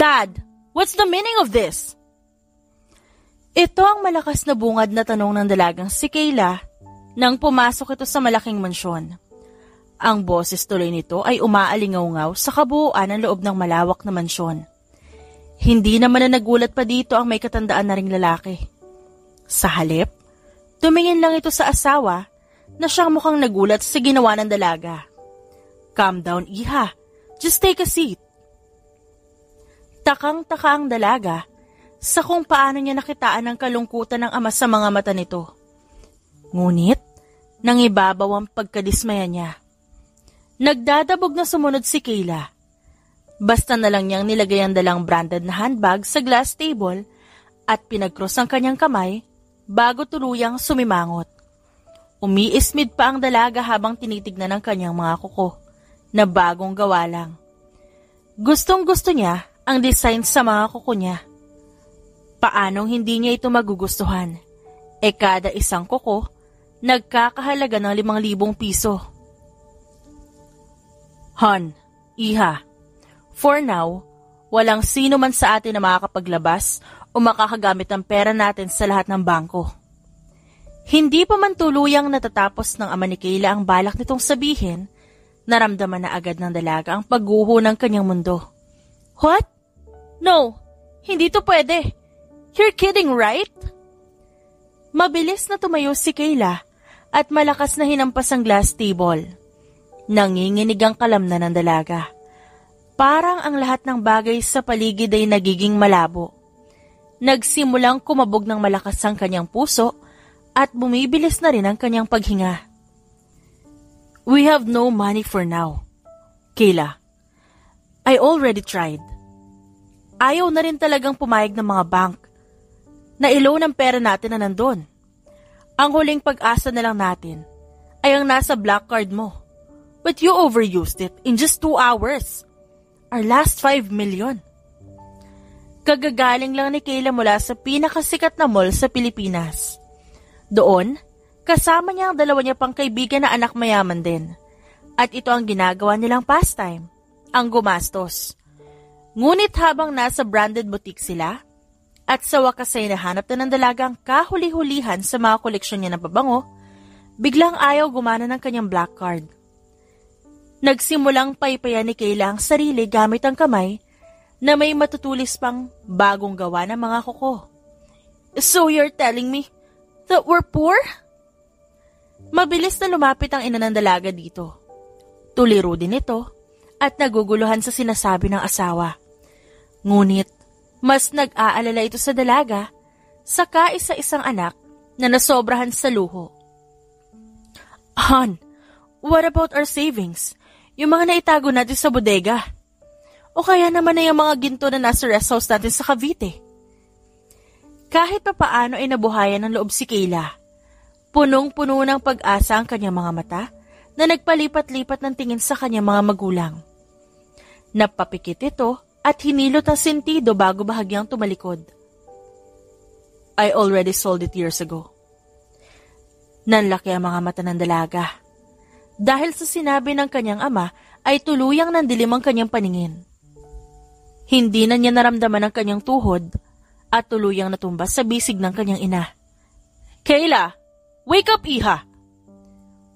Dad, what's the meaning of this? Ito ang malakas na bungad na tanong ng dalagang si Kayla nang pumasok ito sa malaking mansyon. Ang boses tuloy nito ay umaalingaw-ngaw sa kabuuan ng loob ng malawak na mansyon. Hindi naman na nagulat pa dito ang may katandaan na ring lalaki. Sa halip, tumingin lang ito sa asawa na siyang mukhang nagulat sa ginawa ng dalaga. Calm down, iha. Just take a seat. Takang-taka ang dalaga sa kung paano niya nakitaan ang kalungkutan ng ama sa mga mata nito. Ngunit, nangibabaw ang pagkadismaya niya. Nagdadabog na sumunod si Kayla. Basta na lang niyang nilagay ang dalang branded na handbag sa glass table at pinag-cross ang kanyang kamay bago tuluyang sumimangot. Umiismid pa ang dalaga habang tinitignan ang kanyang mga kuko na bagong gawa lang. Gustong-gusto niya ang design sa mga kuko niya. Paanong hindi niya ito magugustuhan? Kada isang kuko, nagkakahalaga ng 5,000 piso. Hon, iha, for now, walang sino man sa atin na makakapaglabas o makakagamit ng pera natin sa lahat ng bangko. Hindi pa man tuluyang natatapos ng ama ni Kayla ang balak nitong sabihin, naramdaman na agad ng dalaga ang pagguho ng kanyang mundo. What? No, hindi to pwede. You're kidding, right? Mabilis na tumayo si Kayla at malakas na hinampas ang glass table. Nanginginig ang kalamnan ng dalaga. Parang ang lahat ng bagay sa paligid ay nagiging malabo. Nagsimulang kumabog ng malakas ang kanyang puso at bumibilis na rin ang kanyang paghinga. We have no money for now. Kayla, I already tried. Ayaw na rin talagang pumayag ng mga bank na i-loan ang pera natin na nandun. Ang huling pag-asa na lang natin ay ang nasa black card mo. But you overused it in just 2 hours. Our last 5 million. Kagagaling lang ni Kayla mula sa pinakasikat na mall sa Pilipinas. Doon, kasama niya ang 2 niya pang kaibigan na anak mayaman din. At ito ang ginagawa nilang pastime, ang gumastos. Ngunit habang nasa branded boutique sila, at sa wakas ay nahanap na ng dalagang kahuli-hulihan sa mga koleksyon niya ng pabango, biglang ayaw gumana ng kanyang black card. Nagsimulang paypayan ni Kayla ang sarili gamit ang kamay na may matutulis pang bagong gawa ng mga kuko. So you're telling me that we're poor? Mabilis na lumapit ang ina ng dalaga dito. Tuliro din ito at naguguluhan sa sinasabi ng asawa. Ngunit, mas nag-aalala ito sa dalaga sa kaisa-isang anak na nasobrahan sa luho. Hon, what about our savings? Yung mga naitago natin sa bodega. O kaya naman na yung mga ginto na nasa rest house natin sa Cavite. Kahit pa paano ay nabuhayan ng loob si Kayla. Punong-puno ng pag-asa ang kanyang mga mata na nagpalipat-lipat ng tingin sa kanyang mga magulang. Napapikit ito at hinilot ang sentido bago bahagyang tumalikod. I already sold it years ago. Nanlaki ang mga mata ng dalaga. Dahil sa sinabi ng kanyang ama ay tuluyang nandilim ang kanyang paningin. Hindi na niya naramdaman ang kanyang tuhod at tuluyang natumbas sa bisig ng kanyang ina. Kayla, wake up, iha!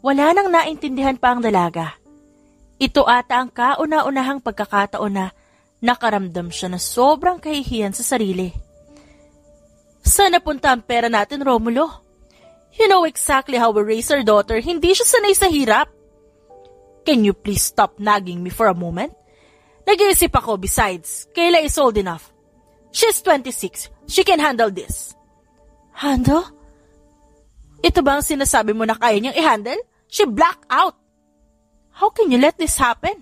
Wala nang naintindihan pa ang dalaga. Ito ata ang kauna-unahang pagkakataon na nakaramdam siya na sobrang kahihiyan sa sarili. Saan napunta ang pera natin, Romulo? You know exactly how we raise our daughter. Hindi siya sanay sa hirap. Can you please stop nagging me for a moment? Nag-iisip ako besides. Kayla is old enough. She's 26. She can handle this. Handle? Ito ba ang sinasabi mo na kaya niyang i-handle? She blacked out. How can you let this happen?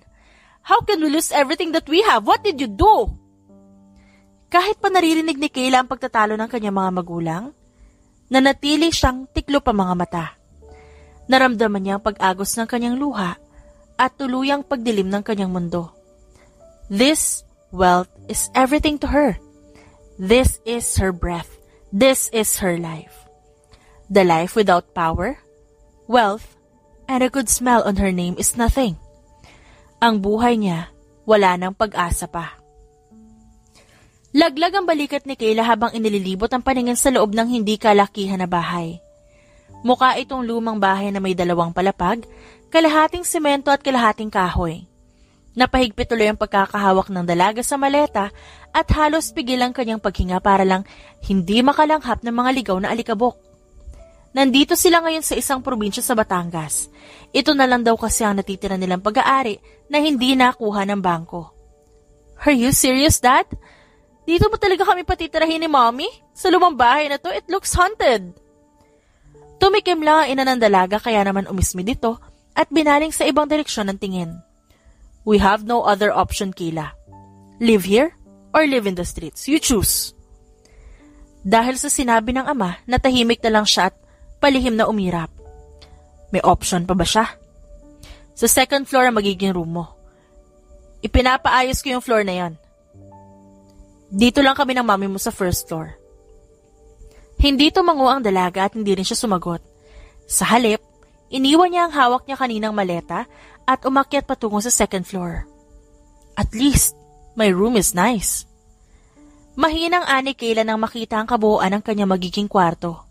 How can we lose everything that we have? What did you do? Kahit pa naririnig ni Kayla ang pagtatalo ng kanyang mga magulang, nanatili siyang tiklop ang mga mata. Naramdaman niya ang pag-agos ng kanyang luha at tuluyang pagdilim ng kanyang mundo. This wealth is everything to her. This is her breath. This is her life. The life without power, wealth, and a good smile on her name is nothing. Ang buhay niya, wala nang pag-asa pa. Laglag ang balikat ni Kayla habang inililibot ang paningin sa loob ng hindi kalakihan na bahay. Mukha itong lumang bahay na may 2 palapag, kalahating semento at kalahating kahoy. Napahigpit tuloy ang pagkakahawak ng dalaga sa maleta at halos pigil ang kanyang paghinga para lang hindi makalanghap ng mga ligaw na alikabok. Nandito sila ngayon sa isang probinsya sa Batangas. Ito na lang daw kasi ang natitira nilang pag-aari na hindi nakuha ng bangko. Are you serious, Dad? Dito mo talaga kami patitirahin ni Mommy? Sa lumang bahay na to, it looks haunted. Tumikim lang ang ina ng dalaga kaya naman umismi dito at binaling sa ibang direksyon ng tingin. We have no other option, Kayla. Live here or live in the streets. You choose. Dahil sa sinabi ng ama, natahimik na lang siya at palihim na umirap. May option pa ba siya? Sa 2nd floor ang magiging room mo. Ipinapaayos ko yung floor na yan. Dito lang kami ng mami mo sa 1st floor. Hindi tumango ang dalaga at hindi rin siya sumagot. Sa halip, iniwan niya ang hawak niya kaninang maleta at umakyat patungo sa 2nd floor. At least, my room is nice. Mahinang ani Kayla nang makita ang kabuuan ng kanyang magiging kwarto.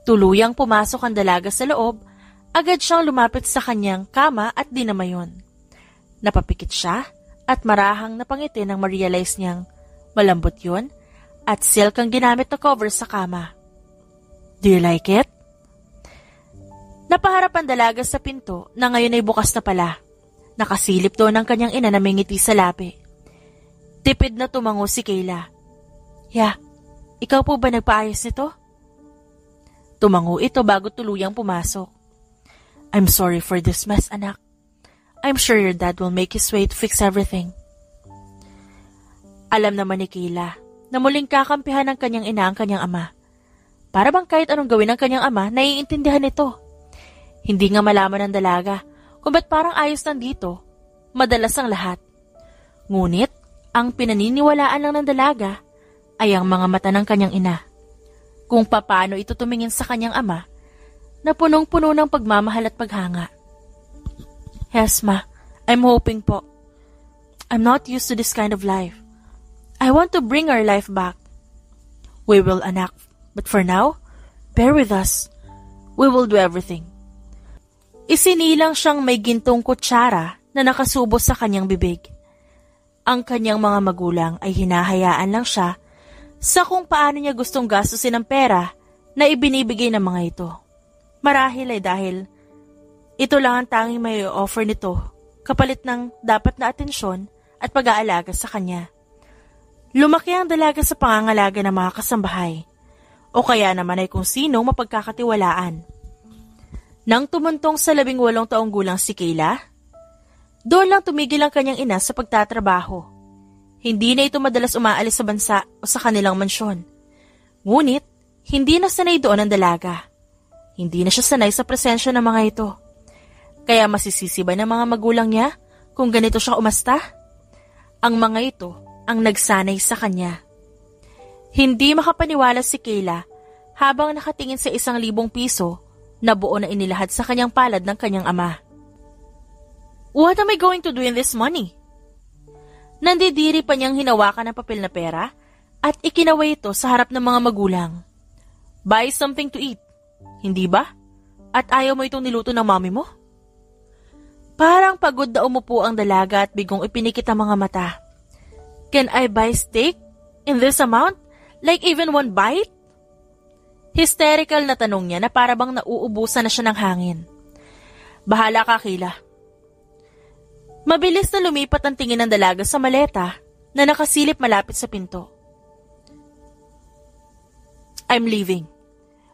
Tuluyang pumasok ang dalaga sa loob, agad siyang lumapit sa kanyang kama at dinamayon. Napapikit siya at marahang napangiti nang ma-realize niyang malambot yun at silk ang ginamit na cover sa kama. Do you like it? Napaharap ang dalaga sa pinto na ngayon ay bukas na pala. Nakasilip doon ang kanyang ina na may ngiti sa labi. Tipid na tumango si Kayla. Yeah, ikaw po ba nagpaayos nito? Tumango ito bago tuluyang pumasok. I'm sorry for this mess, anak. I'm sure your dad will make his way to fix everything. Alam naman ni Kayla na muling kakampihan ng kanyang ina ang kanyang ama. Para bang kahit anong gawin ng kanyang ama, naiintindihan ito. Hindi nga malaman ng dalaga kung ba't parang ayos nandito, madalas ang lahat. Ngunit, ang pinaniniwalaan lang ng dalaga ay ang mga mata ng kanyang ina. Kung paano ito tumingin sa kanyang ama na punong-puno ng pagmamahal at paghanga. Yes, ma, I'm hoping po. I'm not used to this kind of life. I want to bring our life back. We will, anak. But for now, bear with us. We will do everything. Isinilang siyang may gintong kutsara na nakasubo sa kanyang bibig. Ang kanyang mga magulang ay hinahayaan lang siya sa kung paano niya gustong gastusin ang pera na ibinibigay ng mga ito. Marahil ay dahil ito lang ang tanging may offer nito kapalit ng dapat na atensyon at pag-aalaga sa kanya. Lumaki ang dalaga sa pangangalaga ng mga kasambahay o kaya naman ay kung sino mapagkakatiwalaan. Nang tumuntong sa 18 taong gulang si Kayla, doon lang tumigil ang kanyang ina sa pagtatrabaho. Hindi na ito madalas umaalis sa bansa o sa kanilang mansyon. Ngunit, hindi na sanay doon ang dalaga. Hindi na siya sanay sa presensya ng mga ito. Kaya masisisi ba ng mga magulang niya kung ganito siya umasta? Ang mga ito ang nagsanay sa kanya. Hindi makapaniwala si Kayla habang nakatingin sa 1,000 piso na buo na inilahad sa kanyang palad ng kanyang ama. What am I going to do in this money? Nandidiri pa niyang hinawakan ng papel na pera at ikinaway ito sa harap ng mga magulang. Buy something to eat, hindi ba? At ayaw mo itong niluto ng mami mo? Parang pagod na umupo ang dalaga at bigong ipinikit ang mga mata. Can I buy steak in this amount? Like even 1 bite? Hysterical na tanong niya na para bang nauubusan na siya ng hangin. Bahala ka, Kayla. Mabilis na lumipat ang tingin ng dalaga sa maleta na nakasilip malapit sa pinto. I'm leaving.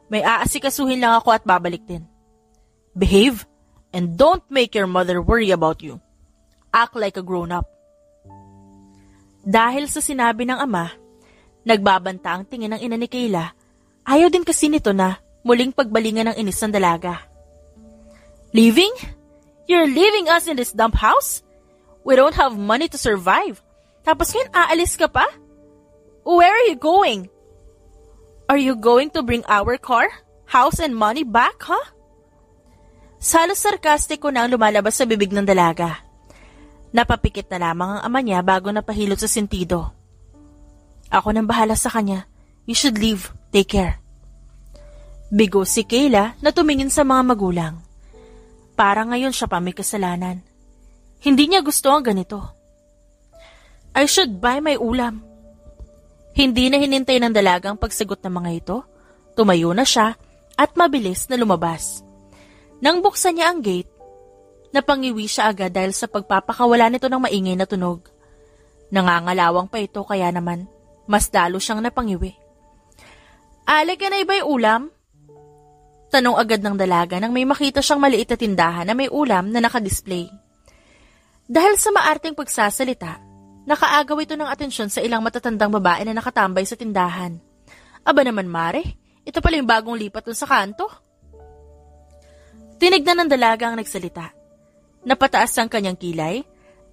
May aasikasuhin lang ako at babalik din. Behave and don't make your mother worry about you. Act like a grown-up. Dahil sa sinabi ng ama, nagbabanta ang tingin ng ina ni Kayla. Ayaw din kasi nito na muling pagbalingan ng inis ng dalaga. Leaving? You're leaving us in this dump house? We don't have money to survive. Tapos ngayon aalis ka pa? Where are you going? Are you going to bring our car, house and money back, huh? Salos sarkastiko na ang lumalabas sa bibig ng dalaga. Napapikit na lamang ang ama niya bago napahilot sa sentido. Ako nang bahala sa kanya. You should leave. Take care. Bigo si Kayla na tumingin sa mga magulang. Para ngayon siya pa may kasalanan. Hindi niya gusto ang ganito. I should buy my ulam. Hindi na hinintay ng dalagang pagsagot ng mga ito. Tumayo na siya at mabilis na lumabas. Nang buksan niya ang gate, napangiwi siya agad dahil sa pagpapakawala nito ng maingay na tunog. Nangangalawang pa ito kaya naman mas lalo siyang napangiwi. Ale ka na iba'y ulam? Tanong agad ng dalaga nang may makita siyang maliit na tindahan na may ulam na nakadisplay. Dahil sa maarteng pagsasalita, nakaagaw ito ng atensyon sa ilang matatandang babae na nakatambay sa tindahan. Aba naman mare, ito pala yung bagong lipat dun sa kanto. Tinignan ng dalaga ang nagsalita. Napataas ang kanyang kilay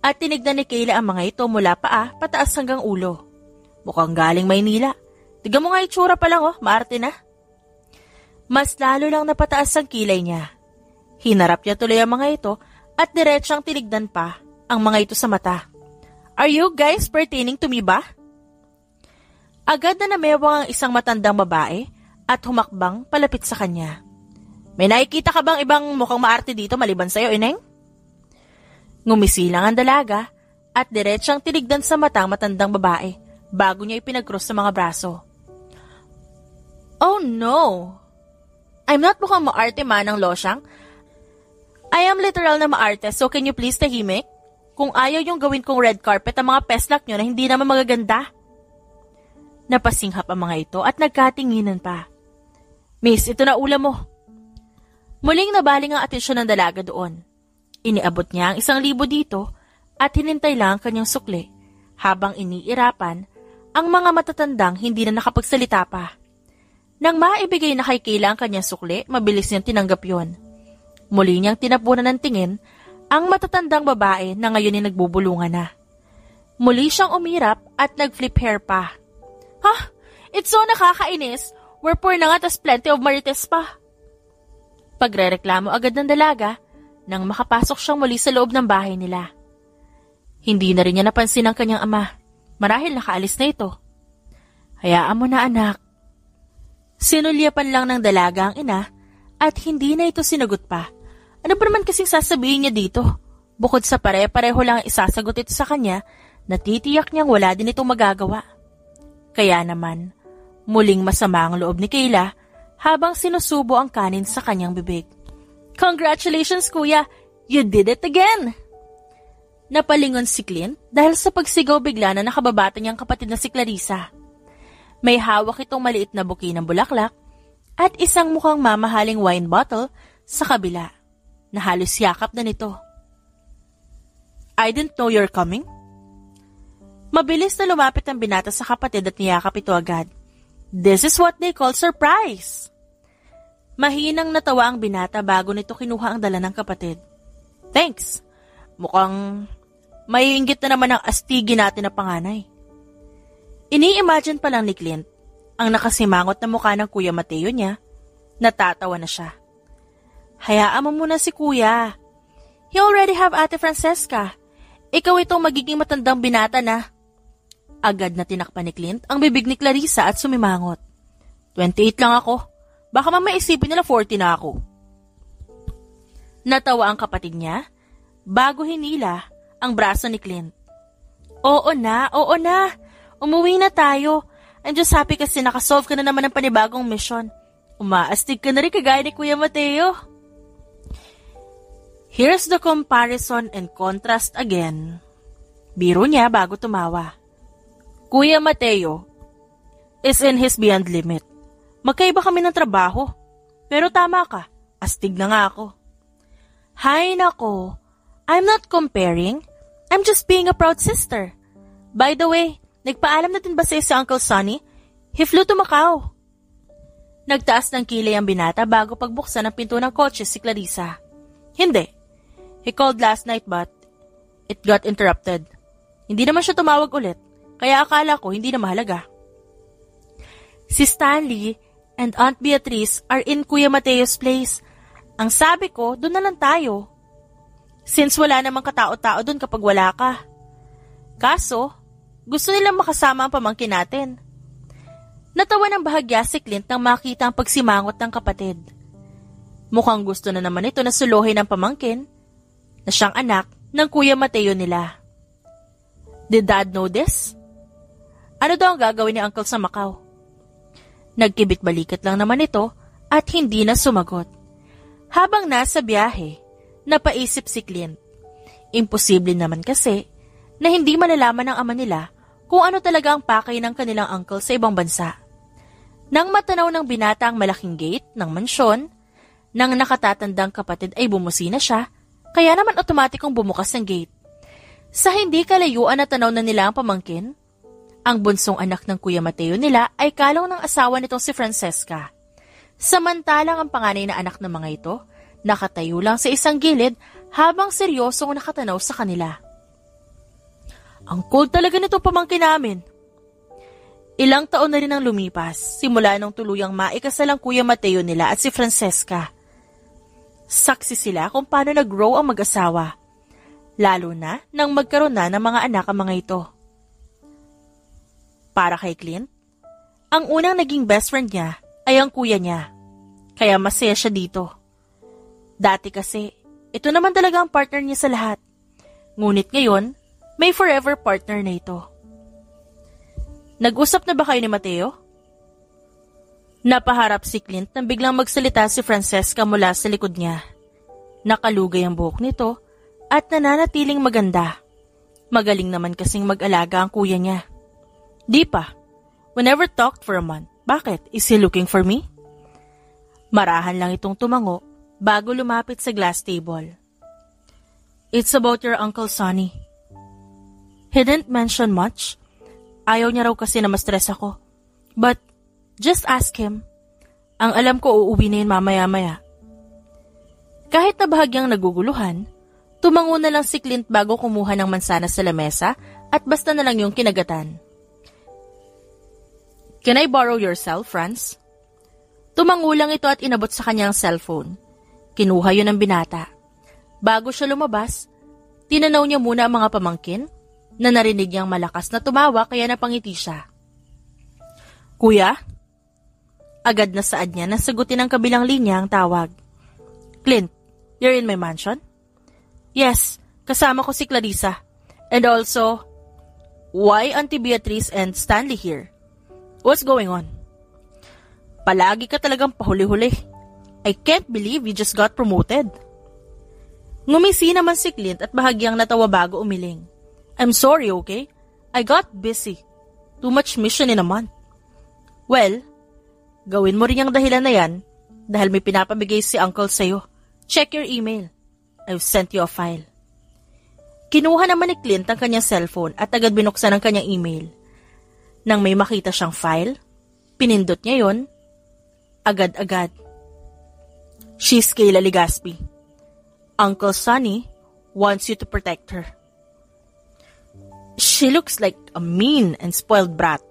at tinignan ni Kayla ang mga ito mula paa pataas hanggang ulo. Mukhang galing Maynila. Tignan mo nga itsura pa lang maarte na. Mas lalo lang napataas ang kilay niya. Hinarap niya tuloy ang mga ito at diretsang tinignan pa ang mga ito sa mata. Are you guys pertaining to me ba? Agad na namewang ang isang matandang babae at humakbang palapit sa kanya. May nakikita ka bang ibang mukhang maarte dito maliban sa'yo, Ineng? Ngumisi lang ang dalaga at diretsang tinignan sa mata ang matandang babae bago niya ipinag-cross sa mga braso. Oh no! I'm not mukhang maarte manang losyang. I am literal na maarte, so can you please tahimik? Kung ayaw yung gawin kong red carpet ang mga peslak nyo na hindi naman magaganda. Napasinghap ang mga ito at nagkatinginan pa. Miss, ito na ulam mo. Muling nabaling ang atensyon ng dalaga doon. Iniabot niya ang 1,000 dito at hinintay lang ang kanyang sukli habang iniirapan ang mga matatandang hindi na nakapagsalita pa. Nang maibigay na kay Kayla ang kanyang sukli, mabilis niyang tinanggap yon. Muli niyang tinapunan ng tingin ang matatandang babae na ngayon ay nagbubulungan na. Muli siyang umirap at nag-flip hair pa. Ha? It's so nakakainis. We're poor na nga tas plenty of marites pa. Pagrereklamo agad ng dalaga nang makapasok siyang muli sa loob ng bahay nila. Hindi na rin niya napansin ang kanyang ama. Marahil nakaalis na ito. Hayaan mo na anak. Sinulyapan lang ng dalaga ang ina at hindi na ito sinagot pa. Ano ba naman kasing sasabihin niya dito? Bukod sa pare-pareho lang isasagot ito sa kanya, natitiyak niyang wala din itong magagawa. Kaya naman, muling masama ang loob ni Kayla habang sinusubo ang kanin sa kanyang bibig. Congratulations kuya! You did it again! Napalingon si Clint dahil sa pagsigaw bigla na nakababata niyang kapatid na si Clarissa. May hawak itong maliit na buki ng bulaklak at isang mukhang mamahaling wine bottle sa kabila na halos yakap na nito. I didn't know you're coming. Mabilis na lumapit ang binata sa kapatid at niyakap ito agad. This is what they call surprise. Mahinang natawa ang binata bago nito kinuha ang dala ng kapatid. Thanks. Mukhang may inggit na naman ang astigi natin na panganay. Ini-imagine pa lang ni Clint ang nakasimangot na mukha ng Kuya Mateo niya. Natatawa na siya. Hayaan mo muna si Kuya. He already have Ate Francesca. Ikaw itong magiging matandang binata na. Agad na tinakpan ni Clint ang bibig ni Clarissa at sumimangot. 28 lang ako. Baka mamaya isipin nila 40 na ako. Natawa ang kapatid niya bago hinila ang braso ni Clint. Oo na. Umuwi na tayo. I'm just happy kasi nakasolve ka na naman ng panibagong mission. Umaastig ka na rin kagaya ni Kuya Mateo. Here's the comparison and contrast again. Biro niya bago tumawa. Kuya Mateo is in his beyond limit. Magkaiba kami ng trabaho. Pero tama ka, astig na nga ako. Hay nako, I'm not comparing. I'm just being a proud sister. By the way, nagpaalam na din ba sa'yo si Uncle Sonny? He flew to Macau. Nagtaas ng kilay ang binata bago pagbuksan ang pinto ng kotse si Clarissa. Hindi. He called last night but it got interrupted. Hindi naman siya tumawag ulit, kaya akala ko hindi na mahalaga. Si Stanley and Aunt Beatrice are in Kuya Mateo's place. Ang sabi ko, doon na lang tayo. Since wala namang katao-tao doon kapag wala ka. Kaso, gusto nilang makasama ang pamangkin natin. Natawa ng bahagya si Clint nang makita ang pagsimangot ng kapatid. Mukhang gusto na naman ito na suluhin ng pamangkin na siyang anak ng Kuya Mateo nila. Did Dad know this? Ano daw ang gagawin ni Uncle sa Macau? Nagkibit-balikat lang naman ito at hindi na sumagot. Habang nasa biyahe, napaisip si Clint. Imposible naman kasi na hindi malalaman ng ama nila kung ano talaga ang pakay ng kanilang uncle sa ibang bansa. Nang matanaw ng binata ang malaking gate ng mansyon, nang nakatatandang kapatid ay bumusina siya, kaya naman otomatikong bumukas ang gate. Sa hindi kalayuan na tanaw na nila ang pamangkin, ang bunsong anak ng Kuya Mateo nila ay kalong ng asawa nitong si Francesca. Samantalang ang panganay na anak ng mga ito, nakatayo lang sa isang gilid habang seryosong nakatanaw sa kanila. Ang cold talaga nito pamangkin namin. Ilang taon na rin ang lumipas, simula nung tuluyang maikasal ang Kuya Mateo nila at si Francesca. Saksi sila kung paano nag-grow ang mag-asawa, lalo na nang magkaroon na ng mga anak ang mga ito. Para kay Clint, ang unang naging best friend niya ay ang kuya niya, kaya masaya siya dito. Dati kasi, ito naman talaga ang partner niya sa lahat. Ngunit ngayon, may forever partner na ito. Nag-usap na ba kayo ni Mateo? Napaharap si Clint nang biglang magsalita si Francesca mula sa likod niya. Nakalugay ang buhok nito at nananatiling maganda. Magaling naman kasing mag-alaga ang kuya niya. Di pa. We never talked for a month. Bakit? Is he looking for me? Marahan lang itong tumango bago lumapit sa glass table. It's about your Uncle Sonny. He didn't mention much. Ayaw niya raw kasi na ma-stress ako. But, just ask him. Ang alam ko uuwi na yun mamaya-maya. Kahit na bahagyang naguguluhan, tumango na lang si Clint bago kumuha ng mansanas sa lamesa at basta na lang yung kinagatan. Can I borrow your cell, Franz? Tumango lang ito at inabot sa kanyang cellphone. Kinuha yun ng binata. Bago siya lumabas, tinanaw niya muna ang mga pamangkin na narinig niyang malakas na tumawa kaya napangiti siya. Kuya? Agad na saad niya na sagutin ang kabilang linya ang tawag. Clint, you're in my mansion? Yes, kasama ko si Clarissa. And also, why Auntie Beatrice and Stanley here? What's going on? Palagi ka talagang pahuli-huli. I can't believe you just got promoted. Ngumisi naman si Clint at bahagyang natawa bago umiling. I'm sorry, okay? I got busy. Too much mission in a month. Well, gawin mo rin yung dahilan na yan dahil may pinapabigay si Uncle sa'yo. Check your email. I've sent you a file. Kinuha naman ni Clint ang kanyang cellphone at agad binuksan ang kanyang email. Nang may makita siyang file, pinindot niya yon agad-agad. She's Kayla Legaspi. Uncle Sonny wants you to protect her. She looks like a mean and spoiled brat.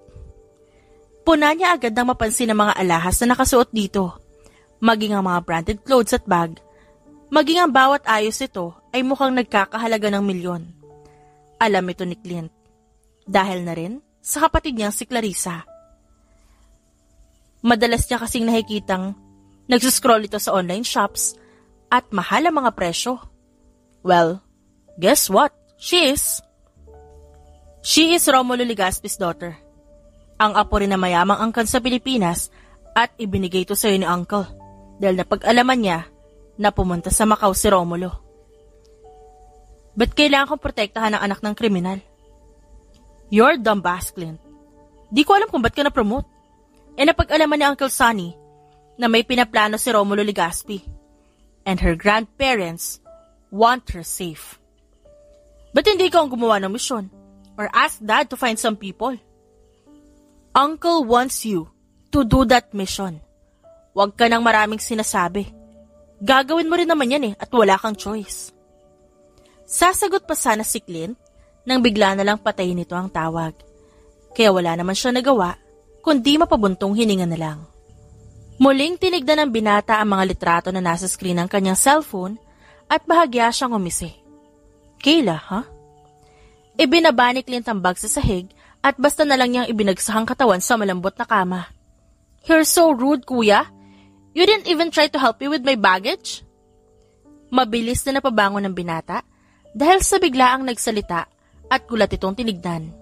Puna niya agad nang mapansin ang mga alahas na nakasuot dito, maging ang mga branded clothes at bag, maging ang bawat ayos ito ay mukhang nagkakahalaga ng milyon. Alam ito ni Clint, dahil na rin sa kapatid niyang si Clarissa. Madalas niya kasing nakikitang nagsuscroll ito sa online shops at mahal ang mga presyo. Well, guess what? She is Romulo Legaspi's daughter. Ang apo rin na mayamang angkan sa Pilipinas at ibinigay ito sa iyo ni Uncle dahil napag-alaman niya na pumunta sa Macau si Romulo. Ba't kailangan kong protektahan ang anak ng kriminal? You're dumb ass, Clint. Di ko alam kung ba't ka na-promote. Napag-alaman ni Uncle Sonny na may pinaplano si Romulo Legaspi and her grandparents want her safe. Ba't hindi ka ang gumawa ng misyon? Or ask Dad to find some people? Uncle wants you to do that mission. Huwag ka nang maraming sinasabi. Gagawin mo rin naman yan at wala kang choice. Sasagot pa sana si Clint nang bigla na lang patayin nito ang tawag. Kaya wala naman siya nagawa kundi mapabuntong hininga na lang. Muling tinignan ng binata ang mga litrato na nasa screen ng kanyang cellphone at bahagya siyang umisi. Kayla, ha? Ibinaba ni Clint ang bag sa sahig at basta na lang niyang ibinagsakang katawan sa malambot na kama. "You're so rude, kuya. You didn't even try to help me with my baggage?" Mabilis na napabangon ng binata dahil sa biglaang nagsalita at gulat itong tinignan.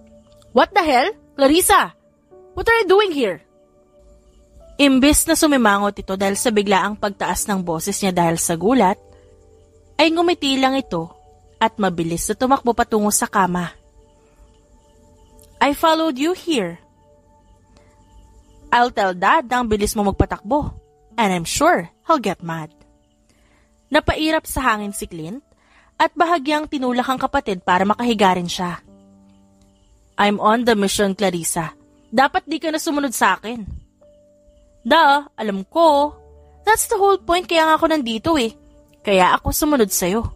"What the hell? Clarissa! What are you doing here?" Imbes na sumimangot ito dahil sa biglaang pagtaas ng boses niya dahil sa gulat, ay ngumiti lang ito at mabilis na tumakbo patungo sa kama. "I followed you here. I'll tell Dad na ang bilis mo magpatakbo, and I'm sure he'll get mad." Napairap sa hangin si Clint at bahagyang tinulak ang kapatid para makahiga rin siya. "I'm on the mission, Clarissa. Dapat di ka na sumunod sa akin." Alam ko. That's the whole point kaya nga ako nandito eh. Kaya ako sumunod sa'yo."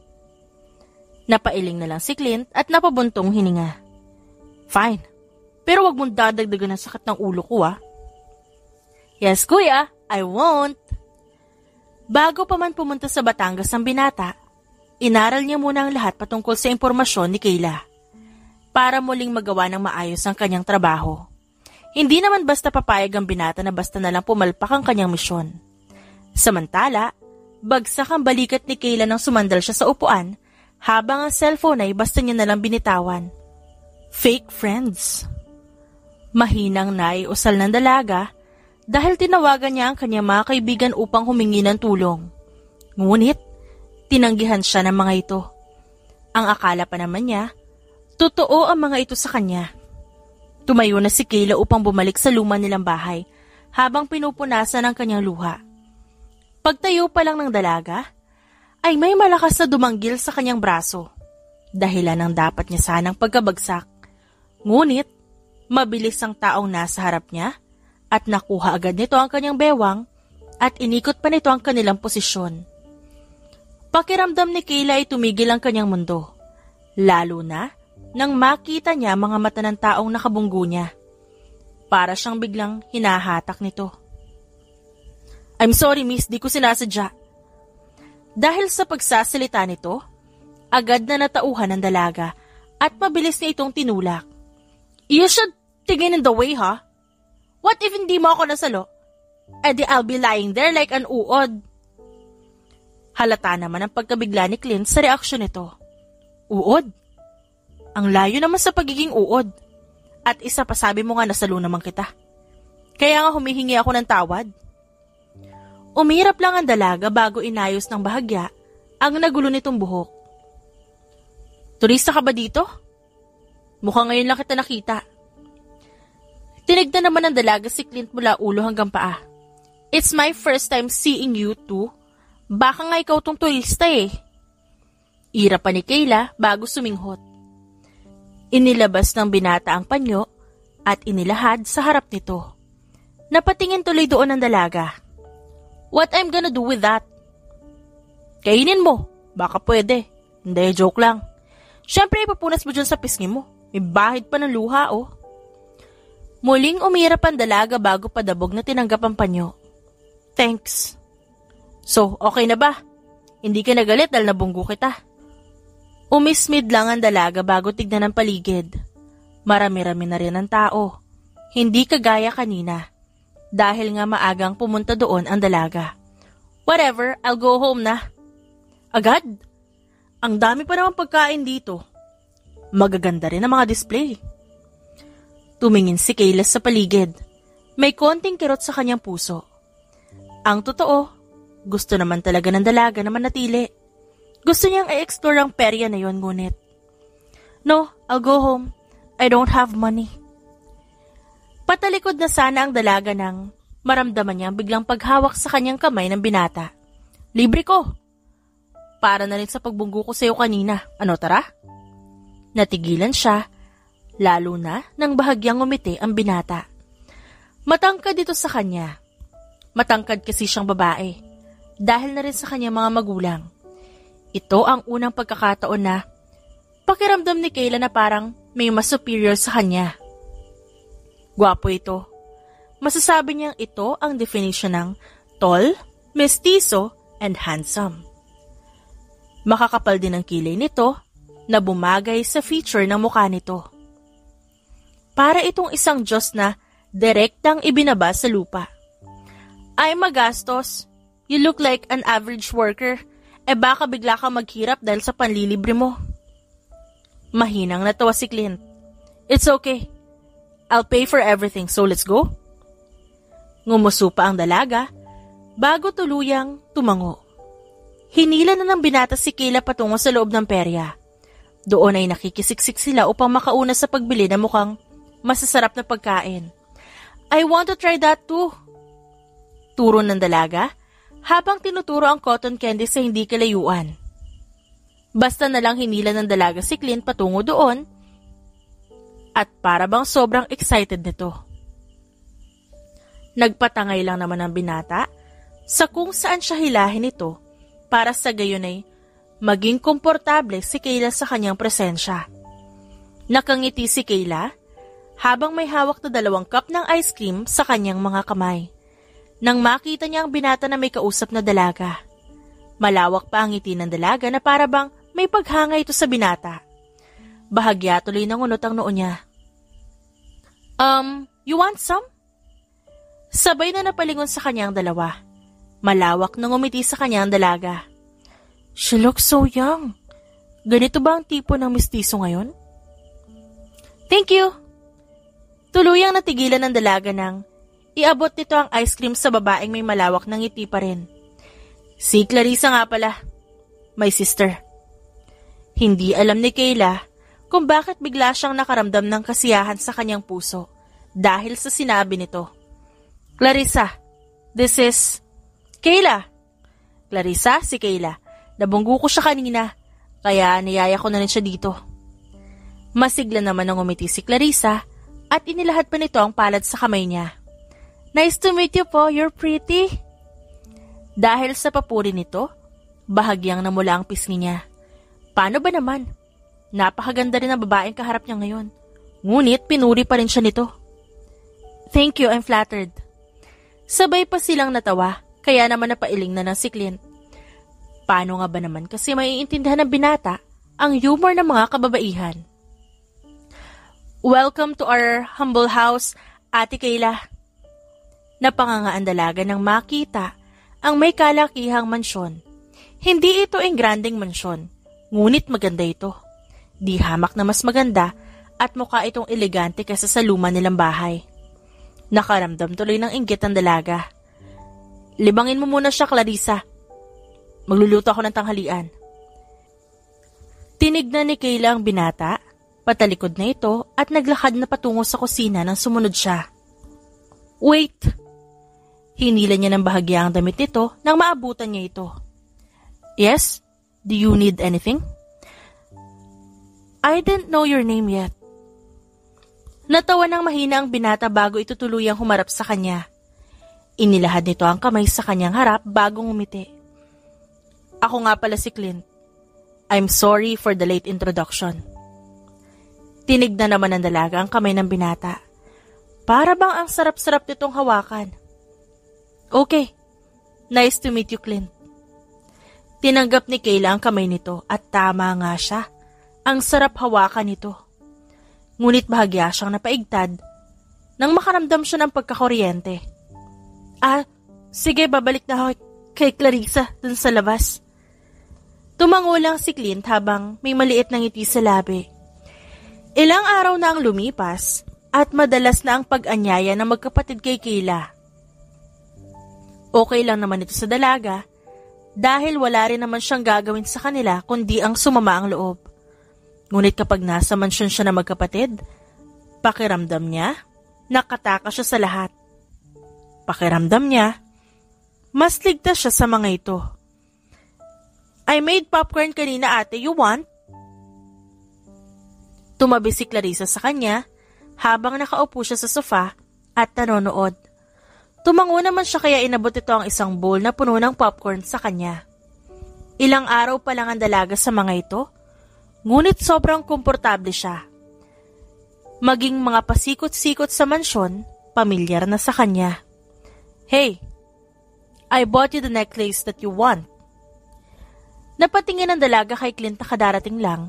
Napailing na lang si Clint at napabuntong hininga. "Fine. Pero wag mong dadagdagan ng sakit ng ulo ko ah." "Yes, kuya. I won't." Bago pa man pumunta sa Batangas ang binata, inaral niya muna ang lahat patungkol sa impormasyon ni Kayla para muling magawa ng maayos ang kanyang trabaho. Hindi naman basta papayag ang binata na basta na lang pumalpak ang kanyang misyon. Samantala, bagsak ang balikat ni Kayla nang sumandal siya sa upuan habang ang cellphone ay basta niya nalang binitawan. Fake friends. Mahinang naiusal ng dalaga dahil tinawagan niya ang kanyang mga kaibigan upang humingi ng tulong. Ngunit, tinanggihan siya ng mga ito. Ang akala pa naman niya, totoo ang mga ito sa kanya. Tumayo na si Kayla upang bumalik sa luma nilang bahay habang pinupunasan ang kanyang luha. Pagtayo pa lang ng dalaga, ay may malakas na dumanggil sa kanyang braso. Dahilan ng dapat niya sanang pagkabagsak. Ngunit, mabilis ang taong nasa harap niya at nakuha agad nito ang kanyang bewang at inikot pa nito ang kanilang posisyon. Pakiramdam ni Kayla ay tumigil ang kanyang mundo. Lalo na nang makita niya mga mata ng taong nakabunggo niya. Para siyang biglang hinahatak nito. "I'm sorry miss, di ko sinasadya." Dahil sa pagsasalita nito, agad na natauhan ng dalaga at mabilis niya itong tinulak. "You should tingin in the way, ha? What if hindi mo ako nasalo? Di I'll be lying there like an uod." Halata naman ang pagkabigla ni Clint sa reaksyon nito. "Uod? Ang layo naman sa pagiging uod. At isa pa sabi mo nga nasalo naman kita. Kaya nga humihingi ako ng tawad." Umirap lang ang dalaga bago inayos ng bahagya ang nagulo nitong buhok. "Turista ka ba dito? Mukhang ngayon lang kita nakita." Tinignan naman ng dalaga si Clint mula ulo hanggang paa. "It's my first time seeing you too. Baka nga ikaw tong turista eh." Ira pa ni Kayla bago suminghot. Inilabas ng binata ang panyo at inilahad sa harap nito. Napatingin tuloy doon ang dalaga. "What I'm gonna do with that?" "Kainin mo. Baka pwede." "Hindi, joke lang. Siyempre ipapunas mo dyan sa pisngi mo. May bahid pa ng luha oh." Muling umirap ang dalaga bago padabog na tinanggap ang panyo. "Thanks." "So, okay na ba? Hindi ka nagalit dahil nabunggo kita?" Umismid lang ang dalaga bago tignan ang paligid. Marami-rami na rin ang tao. Hindi kagaya kanina. Dahil nga maagang pumunta doon ang dalaga. "Whatever, I'll go home na." "Agad? Ang dami pa naman pagkain dito. Magaganda rin ang mga display." Tumingin si Kayla sa paligid. May konting kirot sa kanyang puso. Ang totoo, gusto naman talaga ng dalaga na manatili. Gusto niyang i-explore ang perya na yon ngunit. "No, I'll go home. I don't have money." Patalikod na sana ang dalaga nang maramdaman niya ang biglang paghawak sa kanyang kamay ng binata. "Libre ko. Para na rin sa pagbunggo ko sa iyo kanina. Ano, tara?" Natigilan siya, lalo na nang bahagyang umiti ang binata. Matangkad ito sa kanya. Matangkad kasi siyang babae, dahil na rin sa kanyang mga magulang. Ito ang unang pagkakataon na pakiramdam ni Kayla na parang may mas superior sa kanya. Gwapo ito. Masasabi niyang ito ang definition ng tall, mestizo, and handsome. Makakapal din ang kilay nito na bumagay sa feature ng mukha nito. Para itong isang Diyos na direktang ibinaba sa lupa. Ay magastos, you look like an average worker, baka bigla ka maghirap dahil sa panlilibre mo. Mahinang natawa si Clint. It's okay. I'll pay for everything, so let's go. Ngumuso pa ang dalaga bago tuluyang tumango. Hinila na ng binata si Kayla patungo sa loob ng perya. Doon ay nakikisiksik sila upang makauna sa pagbili ng mukhang masasarap na pagkain. I want to try that too. Turo ng dalaga habang tinuturo ang cotton candy sa hindi kalayuan. Basta na lang hinila ng dalaga si Clint patungo doon at para bang sobrang excited nito. Nagpatangay lang naman ang binata sa kung saan siya hilahin ito para sa gayon ay maging komportable si Kayla sa kanyang presensya. Nakangiti si Kayla habang may hawak na 2 cup ng ice cream sa kanyang mga kamay. Nang makita niya ang binata na may kausap na dalaga. Malawak pa ang ngiti ng dalaga na para bang may paghanga ito sa binata. Bahagya tuloy ng unot ang noo niya. You want some? Sabay na napalingon sa kanyang dalawa. Malawak na ngumiti sa kanyang dalaga. She looks so young. Ganito ba ang tipo ng mistiso ngayon? Thank you. Tuluyang natigilan ng dalaga nang iabot nito ang ice cream sa babaeng may malawak na ngiti pa rin. Si Clarissa nga pala, my sister. Hindi alam ni Kayla kung bakit bigla siyang nakaramdam ng kasiyahan sa kanyang puso dahil sa sinabi nito. Clarissa, this is Kayla. Clarissa, si Kayla. Nabunggo ko siya kanina, kaya niyaya ko na rin siya dito. Masigla naman ang umiti si Clarissa at inilahad pa nito ang palad sa kamay niya. Nice to meet you po, you're pretty. Dahil sa papuri nito, bahagyang namula ang pisngi niya. Paano ba naman? Napakaganda rin ang babaeng kaharap niya ngayon. Ngunit pinuri pa rin siya nito. Thank you, I'm flattered. Sabay pa silang natawa, kaya naman napailing na ng si Clint. Paano nga ba naman kasi maiintindihan ng binata ang humor ng mga kababaihan? Welcome to our humble house, Ate Kayla. Napangangaan dalaga nang makita ang may kalakihang mansyon. Hindi ito ang grandeng mansyon, ngunit maganda ito. Di hamak na mas maganda at mukha itong elegante kaysa sa luma nilang bahay. Nakaramdam tuloy ng inggit ang dalaga. Libangin mo muna siya, Clarissa. Magluluto ako ng tanghalian. Tinignan ni Kayla ang binata. Patalikod na ito at naglakad na patungo sa kusina nang sumunod siya. Wait! Hinila niya ng bahagya ang damit nito nang maabutan niya ito. Yes? Do you need anything? I didn't know your name yet. Natawa ng mahina ang binata bago ito tuluyang humarap sa kanya. Inilahad nito ang kamay sa kanyang harap bago ngumiti. Ako nga pala si Clint. I'm sorry for the late introduction. Tinignan naman ng dalaga ang kamay ng binata. Para bang ang sarap-sarap nitong hawakan. Okay, nice to meet you, Clint. Tinanggap ni Kayla ang kamay nito at tama nga siya. Ang sarap hawakan nito. Ngunit bahagya siyang napaigtad nang makaramdam siya ng pagkakuryente. Sige, babalik na ako kay Clarissa dun sa labas. Tumango lang si Clint habang may maliit na ngiti sa labi. Ilang araw na ang lumipas at madalas na ang pag-anyaya ng magkapatid kay Kayla. Okay lang naman ito sa dalaga dahil wala rin naman siyang gagawin sa kanila kundi ang sumama ang loob. Ngunit kapag nasa mansyon siya na magkapatid, pakiramdam niya, nakatakas siya sa lahat. Pakiramdam niya, mas ligtas siya sa mga ito. I made popcorn kanina, ate, you want? Tumabi si Clarissa sa kanya habang nakaupo siya sa sofa at nanonood. Tumango naman siya kaya inabot ito ang isang bowl na puno ng popcorn sa kanya. Ilang araw pa lang ang dalaga sa mga ito, ngunit sobrang komportable siya. Maging mga pasikot-sikot sa mansyon, pamilyar na sa kanya. Hey, I bought you the necklace that you want. Napatingin ang dalaga kay Clint na kadarating lang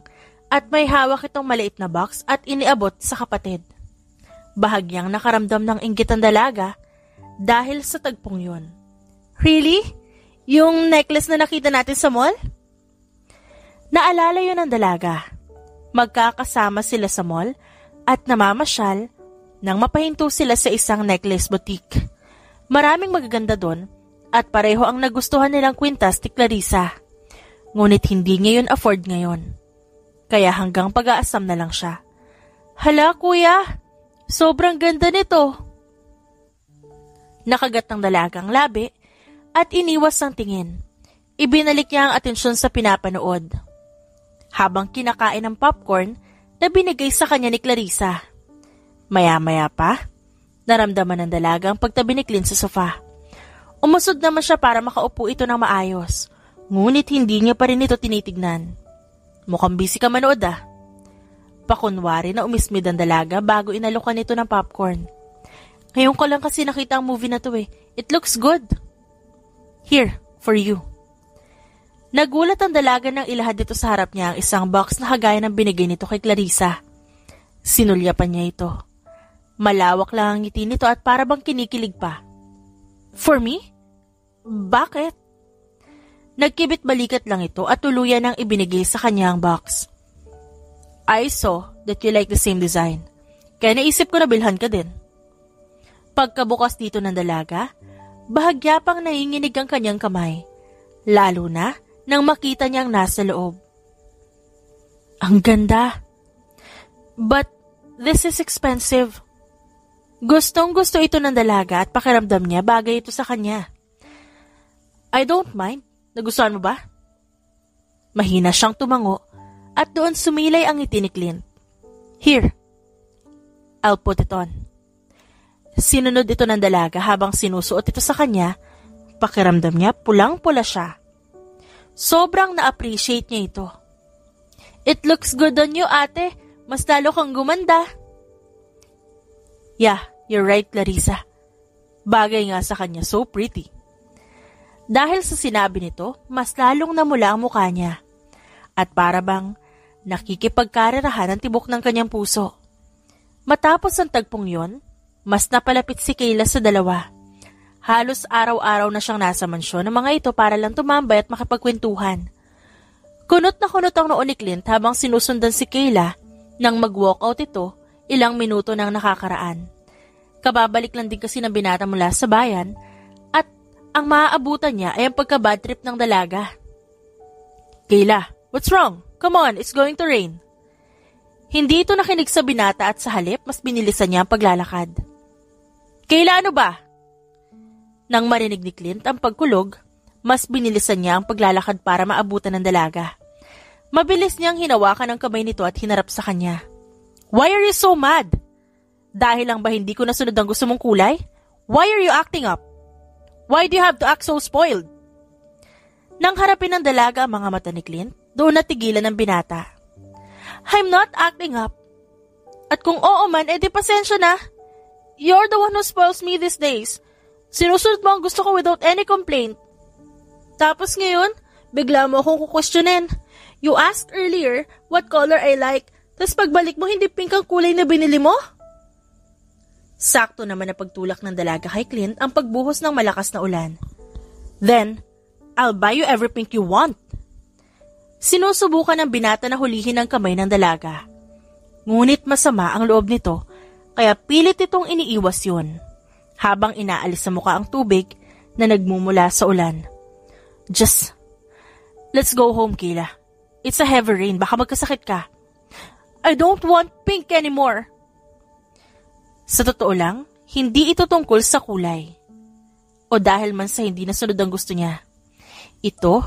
at may hawak itong maliit na box at iniabot sa kapatid. Bahagyang nakaramdam ng inggit ang dalaga dahil sa tagpong yun. Really? Yung necklace na nakita natin sa mall? Naalala yun ng dalaga. Magkakasama sila sa mall at namamasyal nang mapahinto sila sa isang necklace boutique. Maraming magaganda doon at pareho ang nagustuhan nilang kwintas ni Clarissa. Ngunit hindi niya yun afford ngayon. Kaya hanggang pag-aasam na lang siya. Hala kuya, sobrang ganda nito. Nakagat ng dalagang labi at iniwas ang tingin. Ibinalik niya ang atensyon sa pinapanood. Habang kinakain ng popcorn na binigay sa kanya ni Clarissa. Maya-maya pa, naramdaman ng dalaga ang pagtabi ni Clint sa sofa. Umusod naman siya para makaupo ito ng maayos. Ngunit hindi niya pa rin ito tinitignan. Mukhang busy ka manood ah. Pakunwari na umismid ang dalaga bago inalukan nito ng popcorn. Ngayon ko lang kasi nakita ang movie na to eh. It looks good. Here, for you. Nagulat ang dalaga nang ilahad dito sa harap niya ang isang box na kagaya ng binigay nito kay Clarissa. Sinulyapan niya ito. Malawak lang ang ngiti nito at para bang kinikilig pa. For me? Bakit? Nagkibit balikat lang ito at tuluyan ang ibinigay sa kanya ang box. I saw that you like the same design. Kaya naisip ko na bilhan ka din. Pagkabukas dito ng dalaga, bahagya pang nanginginig ang kanyang kamay. Lalo na nang makita niyang nasa loob. Ang ganda. But this is expensive. Gustong-gusto ito ng dalaga at pakiramdam niya bagay ito sa kanya. I don't mind. Nagustuhan mo ba? Mahina siyang tumango at doon sumilay ang ngiti ni Clint. Here, I'll put it on. Sinunod ito ng dalaga habang sinusuot ito sa kanya. Pakiramdam niya pulang-pula siya. Sobrang na-appreciate niya ito. It looks good on you, ate. Mas lalo kang gumanda. Yeah, you're right, Clarissa. Bagay nga sa kanya, so pretty. Dahil sa sinabi nito, mas lalong namula ang mukha niya. At para bang nakikipagkarerahan ang tibok ng kanyang puso. Matapos ang tagpong yon, mas napalapit si Kayla sa dalawa. Halos araw-araw na siyang nasa mansyon ng mga ito para lang tumambay at makipagkwentuhan. Kunot na kunot ang noo ni Clint habang sinusundan si Kayla nang mag-walkout ito ilang minuto nang nakakaraan. Kababalik lang din kasi ng binata mula sa bayan at ang maaabutan niya ay ang pagka-bad trip ng dalaga. Kayla, what's wrong? Come on, it's going to rain. Hindi ito nakinig sa binata at sa halip, mas binilisan niya ang paglalakad. Kayla, ano ba? Nang marinig ni Clint ang pagkulog, mas binilisan niya ang paglalakad para maabutan ng dalaga. Mabilis niyang hinawakan ang kamay nito at hinarap sa kanya. Why are you so mad? Dahil lang ba hindi ko nasunod ang gusto mong kulay? Why are you acting up? Why do you have to act so spoiled? Nang harapin ng dalaga ang mga mata ni Clint, doon natigilan ng binata. I'm not acting up. At kung oo man, edi pasensya na. You're the one who spoils me these days. Sinusunod mo ang gusto ko without any complaint. Tapos ngayon, bigla mo akong kukwestiyonin. You asked earlier what color I like, tapos pagbalik mo hindi pink ang kulay na binili mo? Sakto naman na pagtulak ng dalaga kay Clint ang pagbuhos ng malakas na ulan. Then, I'll buy you every pink you want. Sinusubukan ng binata na hulihin ang kamay ng dalaga. Ngunit masama ang loob nito, kaya pilit itong iniiwas yun, habang inaalis sa muka ang tubig na nagmumula sa ulan. Just, let's go home, Kayla. It's a heavy rain, baka magkasakit ka. I don't want pink anymore. Sa totoo lang, hindi ito tungkol sa kulay. O dahil man sa hindi nasunod ang gusto niya. Ito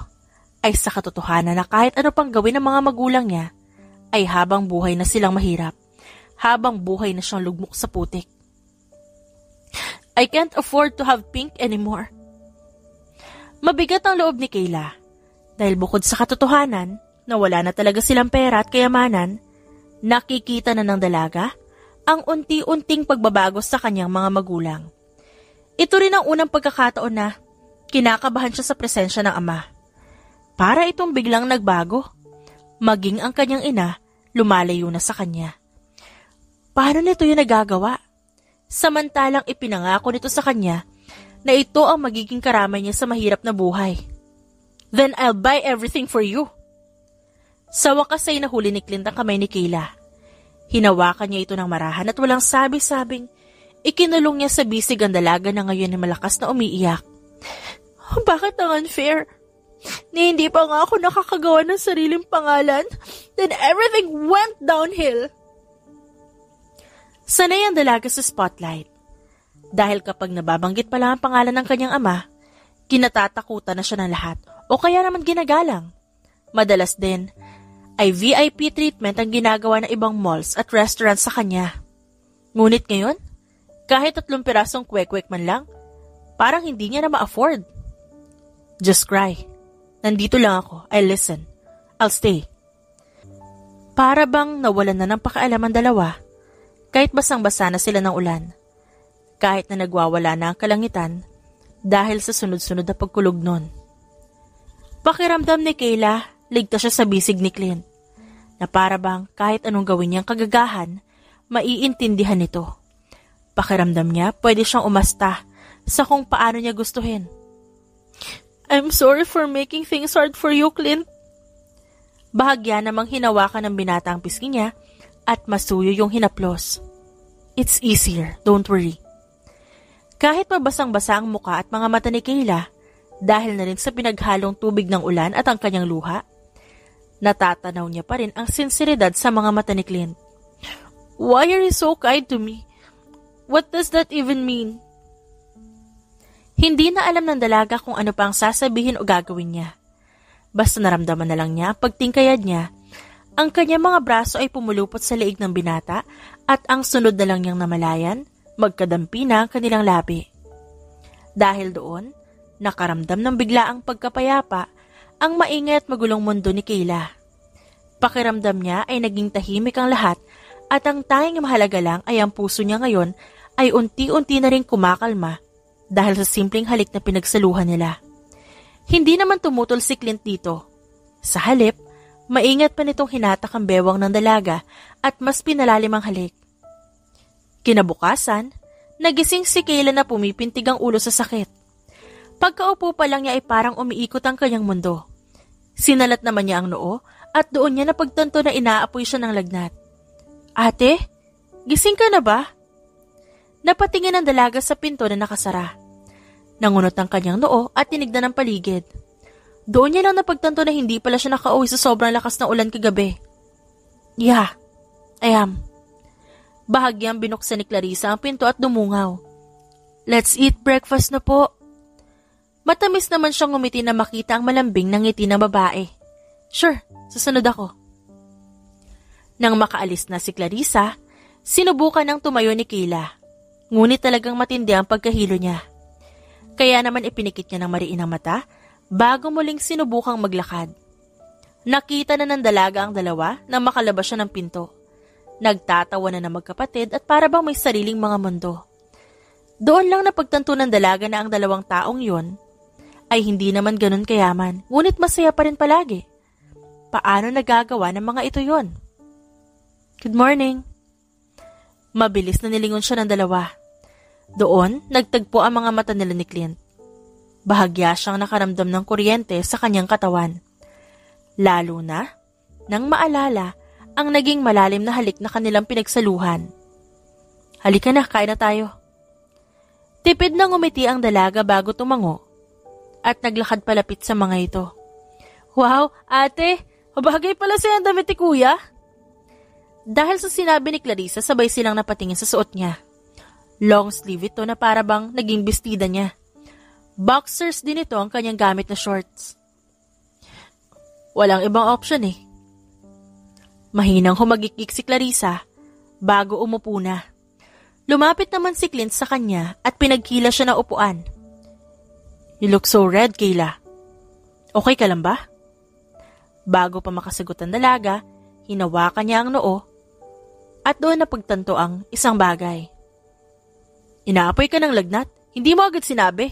ay sa katotohanan na kahit ano pang gawin ng mga magulang niya, ay habang buhay na silang mahirap, habang buhay na siyang lugmok sa putik. I can't afford to have pink anymore. Mabigat ang loob ni Kayla, dahil bukod sa katotohanan na wala na talaga silang pera at kayamanan, nakikita na ng dalaga ang unti-unting pagbabago sa kanyang mga magulang. Ito rin ang unang pagkakataon na kinakabahan siya sa presensya ng ama. Para itong biglang nagbago, maging ang kanyang ina lumalayo na sa kanya. Paano nito yung nagagawa? Samantalang ipinangako nito sa kanya na ito ang magiging karamay niya sa mahirap na buhay. Then I'll buy everything for you. Sa wakas ay nahuli ni Clint ang kamay ni Kayla. Hinawakan niya ito ng marahan at walang sabi-sabing ikinulong niya sa bisig ang dalaga na ngayon ay malakas na umiiyak. Bakit ang unfair? Ni hindi pa nga ako nakakagawa ng sariling pangalan, then everything went downhill. Sanay ang dalaga sa spotlight. Dahil kapag nababanggit pa lang ang pangalan ng kanyang ama, kinatatakutan na siya ng lahat o kaya naman ginagalang. Madalas din ay VIP treatment ang ginagawa ng ibang malls at restaurants sa kanya. Ngunit ngayon, kahit 3 pirasong kwek-kwek man lang, parang hindi niya na ma-afford. Just cry. Nandito lang ako. I'll listen. I'll stay. Para bang nawalan na ng pakialam ang dalawa, kahit basang-basa na sila ng ulan. Kahit na nagwawala na ang kalangitan dahil sa sunod-sunod na pagkulog nun. Pakiramdam ni Kayla, ligtas siya sa bisig ni Clint, na para bang kahit anong gawin niyang kagagahan, maiintindihan nito. Pakiramdam niya, pwede siyang umasta sa kung paano niya gustuhin. I'm sorry for making things hard for you, Clint. Bahagya namang hinawakan ng binata ang pisngi niya at masuyo yung hinaplos. It's easier, don't worry. Kahit mabasang-basa ang muka at mga mata ni Kayla, dahil na rin sa pinaghalong tubig ng ulan at ang kanyang luha, natatanaw niya pa rin ang sinseridad sa mga mata ni Clint. Why are you so kind to me? What does that even mean? Hindi na alam ng dalaga kung ano pa ang sasabihin o gagawin niya. Basta naramdaman na lang niya pagtingkayad niya, ang kanyang mga braso ay pumulupot sa leeg ng binata at ang sunod na lang niyang namalayan, magkadampi na ang kanilang labi. Dahil doon, nakaramdam ng biglaang pagkapayapa ang maingay at magulong mundo ni Kayla. Pakiramdam niya ay naging tahimik ang lahat at ang tanging mahalaga lang ay ang puso niya ngayon ay unti-unti na rin kumakalma dahil sa simpleng halik na pinagsaluhan nila. Hindi naman tumutol si Clint dito. Sa halip, maingat pa nitong hinatak ang bewang ng dalaga at mas pinalalim ang halik. Kinabukasan, nagising si Kayla na pumipintig ang ulo sa sakit. Pagkaupo pa lang niya ay parang umiikot ang kanyang mundo. Sinalat naman niya ang noo at doon niya napagtanto na inaapoy siya ng lagnat. Ate, gising ka na ba? Napatingin ang dalaga sa pinto na nakasara. Nangunot ang kanyang noo at tinignan ang paligid. Doon niya lang napagtanto na hindi pala siya nakauwi sa sobrang lakas ng ulan kagabi. Yeah, I am. Bahagyang binuksan ni Clarissa ang pinto at dumungaw. Let's eat breakfast na po. Matamis naman siyang ngumiti na makita ang malambing ng ngiti ng babae. Sure, susunod ako. Nang makaalis na si Clarissa, sinubukan ng tumayo ni Kayla. Ngunit talagang matindi ang pagkahilo niya. Kaya naman ipinikit niya ng mariin ang mata bago muling sinubukang maglakad. Nakita na ng dalaga ang dalawa nang makalabas siya ng pinto. Nagtatawa na magkapatid at para bang may sariling mga mundo. Doon lang napagtanto ng dalaga na ang dalawang taong yon ay hindi naman ganun kayaman, ngunit masaya pa rin palagi. Paano nagagawa ng mga ito yon? Good morning. Mabilis na nilingon siya ng dalawa. Doon, nagtagpo ang mga mata nila ni Clint. Bahagya siyang nakaramdam ng kuryente sa kanyang katawan. Lalo na, nang maalala ang naging malalim na halik na kanilang pinagsaluhan. Halika na, kain na tayo. Tipid na ngumiti ang dalaga bago tumango at naglakad palapit sa mga ito. Wow, ate, mabagay pala siya ang damit ni kuya. Dahil sa sinabi ni Clarissa, sabay silang napatingin sa suot niya. Long sleeve ito na para bang naging bestida niya. Boxers din ito ang kanyang gamit na shorts. Walang ibang option eh. Mahinang humagikik si Clarissa bago umupo na. Lumapit naman si Clint sa kanya at pinagkila siya ng upuan. You look so red, Kayla. Okay ka lang ba? Bago pa makasagot ang dalaga, hinawakan niya ang noo at doon napagtanto ang isang bagay. Inaapoy ka ng lagnat? Hindi mo agad sinabi.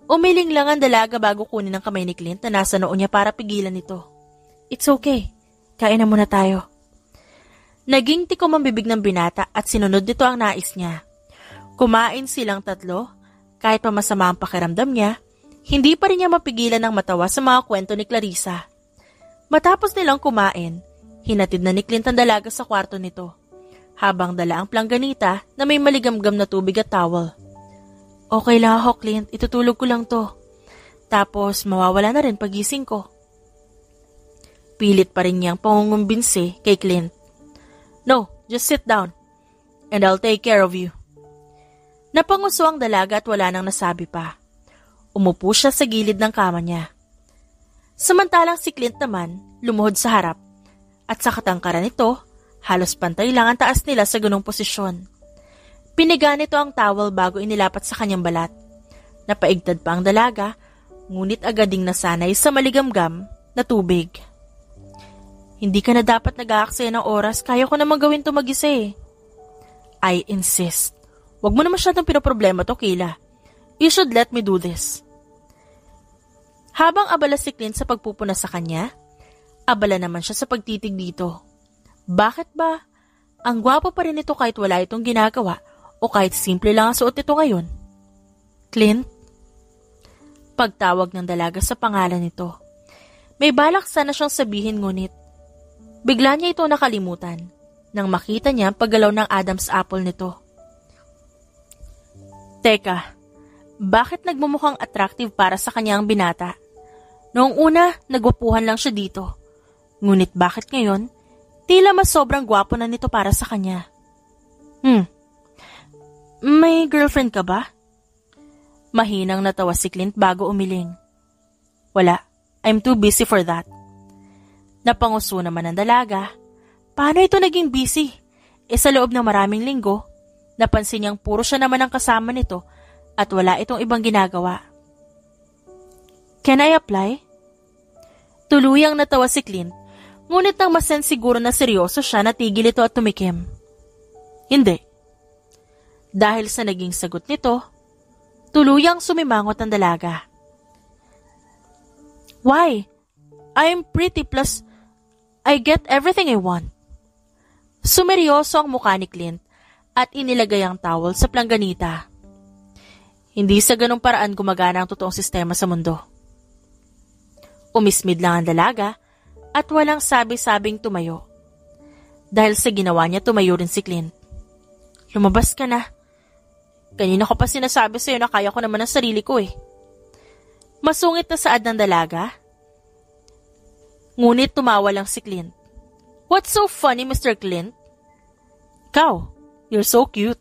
Umiling lang ang dalaga bago kunin ang kamay ni Clint na nasa noo niya para pigilan ito. It's okay. Kain na muna tayo. Naging tikom ang bibig ng binata at sinunod nito ang nais niya. Kumain silang tatlo, kahit pa masama ang pakiramdam niya, hindi pa rin niya mapigilan ng matawa sa mga kwento ni Clarissa. Matapos nilang kumain, hinatid na ni Clint ang dalaga sa kwarto nito, habang dala ang plangganita na may maligamgam na tubig at towel. Okay lang ako, Clint. Itutulog ko lang to. Tapos mawawala na rin pagising ko. Pilit pa rin niyang pangungumbinsi kay Clint. No, just sit down. And I'll take care of you. Napanguso ang dalaga at wala nang nasabi pa. Umupo siya sa gilid ng kama niya. Samantalang si Clint naman lumuhod sa harap. At sa katangkaran nito, halos pantay lang ang taas nila sa ganung posisyon. Piniga nito ang towel bago inilapat sa kanyang balat. Napaigtad pa ang dalaga, ngunit agad ding nasanay sa maligamgam na tubig. Hindi ka na dapat nag-aaksaya ng oras, kaya ko naman gawin to mag-isa eh. I insist. Huwag mo na masyadong pinoproblema to, Kayla. You should let me do this. Habang abala si Clint sa pagpupuna sa kanya, abala naman siya sa pagtitig dito. Bakit ba? Ang gwapo pa rin ito kahit wala itong ginagawa o kahit simple lang ang suot ito ngayon. Clint? Pagtawag ng dalaga sa pangalan nito. May balak sana siyang sabihin ngunit bigla niya ito nakalimutan nang makita niya ang paggalaw ng Adam's apple nito. Teka, bakit nagmumukhang attractive para sa kanya ang binata? Noong una, nagwapuhan lang siya dito. Ngunit bakit ngayon, tila mas sobrang gwapo na nito para sa kanya? May girlfriend ka ba? Mahinang natawa si Clint bago umiling. Wala, I'm too busy for that. Napanguso naman ang dalaga. Paano ito naging busy? Sa loob ng maraming linggo, napansin niyang puro siya naman ang kasama nito at wala itong ibang ginagawa. Can I apply? Tuluyang natawa si Clint, ngunit nang masense siguro na seryoso siya, natigil ito at tumikim. Hindi. Dahil sa naging sagot nito, tuluyang sumimangot ang dalaga. Why? I'm pretty plus I get everything I want. Sumeryoso ang mukha ni Clint at inilagay ang towel sa plangganita. Hindi sa ganung paraan gumagana ang totoong sistema sa mundo. Umismid lang ang dalaga at walang sabi-sabing tumayo. Dahil sa ginawa niya, tumayo rin si Clint. Lumabas ka na. Kanina ko pa sinasabi sa'yo na kaya ko naman ang sarili ko eh. Masungit na saad ng dalaga. Ngunit tumawa lang si Clint. What's so funny, Mr. Clint? Ikaw, you're so cute.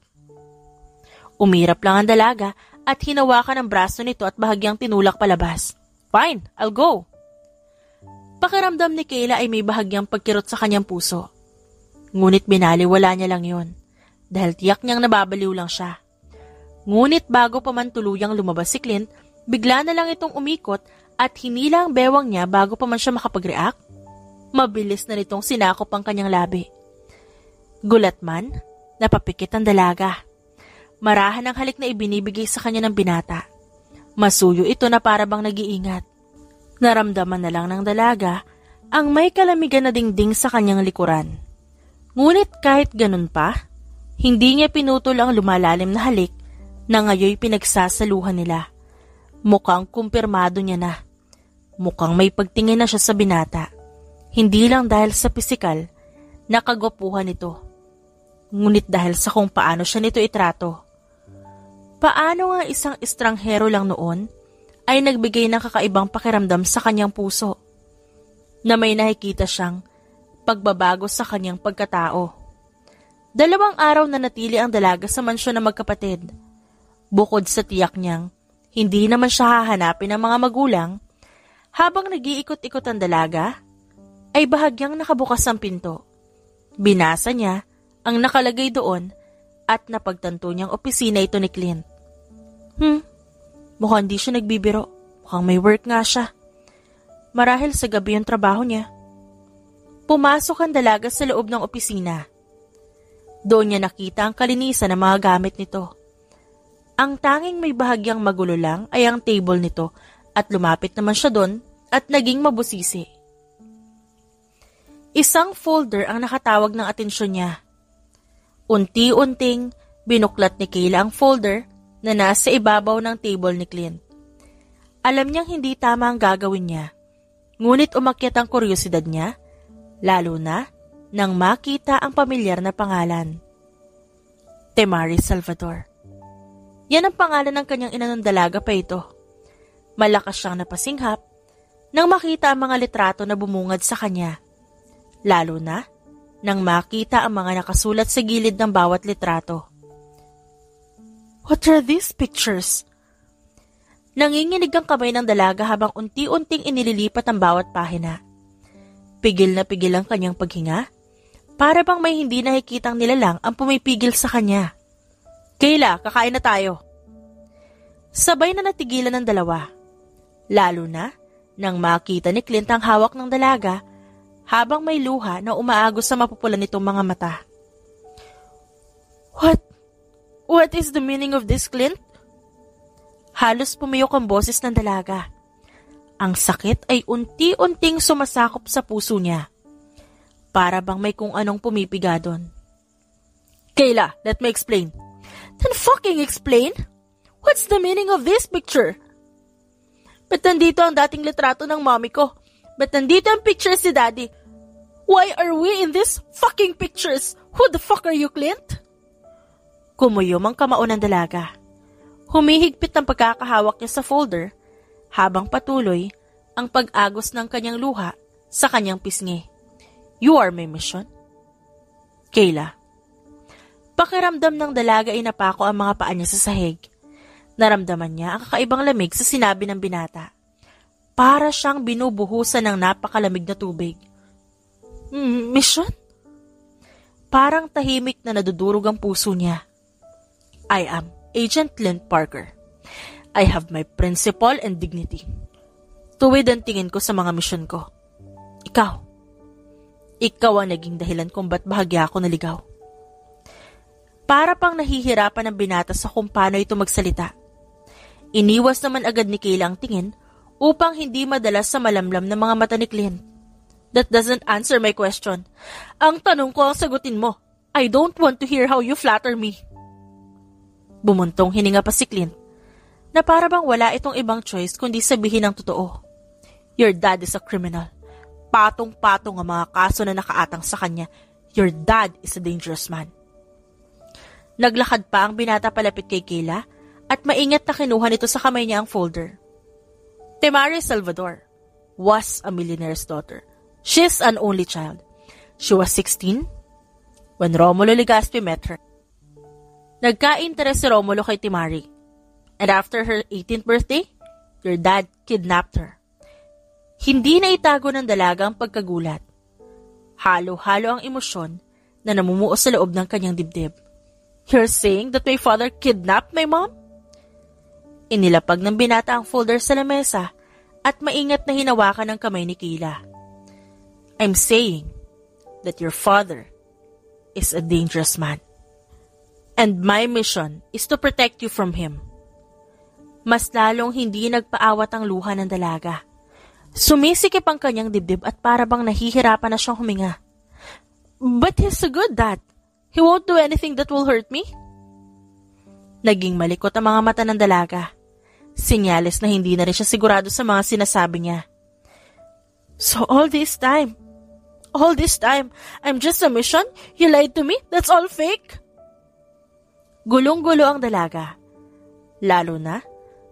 Umirap lang ang dalaga at hinawakan ang braso nito at bahagyang tinulak palabas. Fine, I'll go. Pakiramdam ni Kayla ay may bahagyang pagkirot sa kanyang puso. Ngunit binaliwala niya lang yon dahil tiyak niyang nababaliw lang siya. Ngunit bago pa man tuluyang lumabas si Clint, bigla na lang itong umikot at hinila ang bewang niya bago pa man siya makapag-react. Mabilis na nitong sinakop ang kanyang labi. Gulat man, napapikit ang dalaga. Marahan ang halik na ibinibigay sa kanya ng binata. Masuyo ito na para bang nag-iingat. Naramdaman na lang ng dalaga ang may kalamigan na dingding sa kanyang likuran. Ngunit kahit ganun pa, hindi niya pinutol ang lumalalim na halik na ngayoy pinagsasaluhan nila. Mukhang kumpirmado niya na. Mukhang may pagtingin na siya sa binata. Hindi lang dahil sa pisikal na kagwapuhan nito. Ngunit dahil sa kung paano siya nito itrato. Paano nga isang estranghero lang noon ay nagbigay ng kakaibang pakiramdam sa kanyang puso. Na may nakikita siyang pagbabago sa kanyang pagkatao. 2 araw na natili ang dalaga sa mansyon ng magkapatid. Bukod sa tiyak niyang hindi naman siya hahanapin ng mga magulang, habang nag-iikot-ikot ang dalaga, ay bahagyang nakabukas ang pinto. Binasa niya ang nakalagay doon at napagtanto niyang opisina ito ni Clint. Mukhang hindi siya nagbibiro. Mukhang may work nga siya. Marahil sa gabi yung trabaho niya. Pumasok ang dalaga sa loob ng opisina. Doon niya nakita ang kalinisan ng mga gamit nito. Ang tanging may bahagyang magulo lang ay ang table nito at lumapit naman siya doon at naging mabusisi. Isang folder ang nakatawag ng atensyon niya. Unti-unting Binuklat ni Kayla ang folder na nasa ibabaw ng table ni Clint. Alam niyang hindi tama ang gagawin niya, ngunit umakyat ang kuryosidad niya, lalo na nang makita ang pamilyar na pangalan. Temari Salvador. Yan ang pangalan ng kanyang ina ng dalaga pa ito. Malakas siyang napasinghap nang makita ang mga litrato na bumungad sa kanya, lalo na nang makita ang mga nakasulat sa gilid ng bawat litrato. What are these pictures? Nanginginig ang kamay ng dalaga habang unti-unting inililipat ang bawat pahina. Pigil na pigil ang kanyang paghinga, para bang may hindi nakikitang nilalang ang pumipigil sa kanya. Kayla, kakain na tayo. Sabay na natigilan ng dalawa, lalo na nang makita ni Clint ang hawak ng dalaga habang may luha na umaagos sa mapupulan nitong mga mata. What is the meaning of this, Clint? Halos pumiyok ang boses ng dalaga. Ang sakit ay unti-unting sumasakop sa puso niya. Para bang may kung anong pumipiga doon. Kayla, let me explain. Then fucking explain? What's the meaning of this picture? Ba't nandito ang dating litrato ng mommy ko? Ba't nandito ang picture si daddy? Why are we in these fucking pictures? Who the fuck are you, Clint? Kumuyom ang kamao ng dalaga. Humihigpit ang pagkakahawak niya sa folder habang patuloy ang pag-agos ng kanyang luha sa kanyang pisngi. You are my mission. Kayla. Pakiramdam ng dalaga ay napako ang mga paa niya sa sahig. Naramdaman niya ang kakaibang lamig sa sinabi ng binata. Para siyang binubuhusan ng napakalamig na tubig. Mission? Parang tahimik na nadudurog ang puso niya. I am Agent Clint Parker. I have my principle and dignity. Tuwid ang tingin ko sa mga misyon ko. Ikaw ang naging dahilan kung ba't bahagya ako naligaw. Para pang nahihirapan ang binata sa kung paano ito magsalita. Iniwas naman agad ni Kayla ang tingin upang hindi madalas sa malamlam ng mga mata ni Clint. That doesn't answer my question. Ang tanong ko ang sagutin mo. I don't want to hear how you flatter me. Bumuntong hininga pa si Clint na para bang wala itong ibang choice kundi sabihin ang totoo. Your dad is a criminal. Patong-patong ang mga kaso na nakaatang sa kanya. Your dad is a dangerous man. Naglakad pa ang binata palapit kay Kayla at maingat na kinuha nito sa kamay niya ang folder. Temari Salvador was a millionaire's daughter. She's an only child. She was 16 when Romulo Legaspi met her. Nagka-interes si Romulo kay Temari. And after her 18th birthday, your dad kidnapped her. Hindi na itago ng dalaga ang pagkagulat. Halo-halo ang emosyon na namumuo sa loob ng kanyang dibdib. You're saying that my father kidnapped my mom? Inilapag ng binata ang folder sa lamesa at maingat na hinawakan ng kamay ni Kayla. I'm saying that your father is a dangerous man. And my mission is to protect you from him. Mas lalong hindi nagpaawat ang luha ng dalaga. Sumisikip ang kanyang dibdib at para bang nahihirapan na siyang huminga. But he's a good dad. He won't do anything that will hurt me. Naging malikot ang mga mata ng dalaga. Senyales na hindi na rin siya sigurado sa mga sinasabi niya. So all this time, I'm just a mission? You lied to me? That's all fake? Gulong-gulo ang dalaga. Lalo na,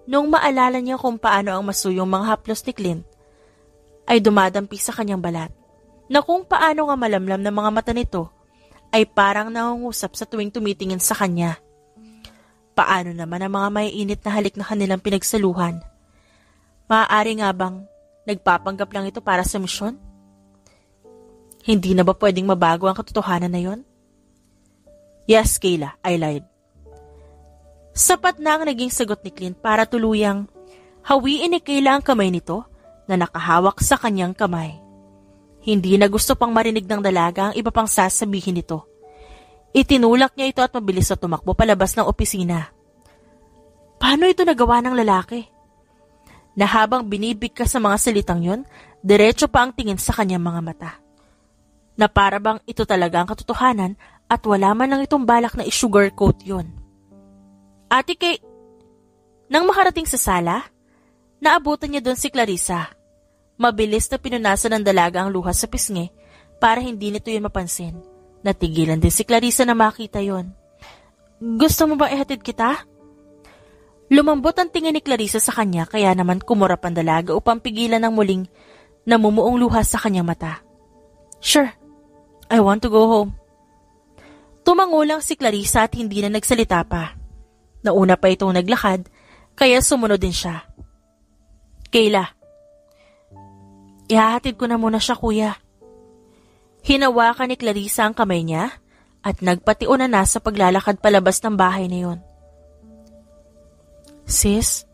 nung maalala niya kung paano ang masuyong mga haplos ni Clint, ay dumadampi sa kanyang balat, na kung paano nga malamlam ng mga mata nito, ay parang nangungusap sa tuwing tumitingin sa kanya. Paano naman ang mga maiinit na halik na kanilang pinagsaluhan? Maaari nga bang nagpapanggap lang ito para sa misyon? Hindi na ba pwedeng mabago ang katotohanan na yon? Yes, Kayla, I lied. Sapat na ang naging sagot ni Clint para tuluyang hawiin ni Kayla ang kamay nito na nakahawak sa kanyang kamay. Hindi na gusto pang marinig ng dalaga ang iba pang sasabihin nito. Itinulak niya ito at mabilis na tumakbo palabas ng opisina. Paano ito nagawa ng lalaki? Na habang binibigkas sa mga salitang yon, diretso pa ang tingin sa kanyang mga mata. Na para bang ito talaga ang katotohanan At wala man lang itong balak na i-sugarcoat yun. Ate Kay, nang makarating sa sala, naabutan niya doon si Clarissa. Mabilis na pinunasan ng dalaga ang luha sa pisngi para hindi nito yun mapansin. Natigilan din si Clarissa na makita yon. Gusto mo ba ihatid kita? Lumambot ang tingin ni Clarissa sa kanya kaya naman kumurap ang dalaga upang pigilan ng muling namumuong luha sa kanyang mata. Sure, I want to go home. Tumango lang si Clarissa at hindi na nagsalita pa. Nauna pa itong naglakad kaya sumunod din siya. Kayla, ihahatid ko na muna siya, kuya. Hinawakan ni Clarissa ang kamay niya at nagpatiuna na sa paglalakad palabas ng bahay na yun. Sis,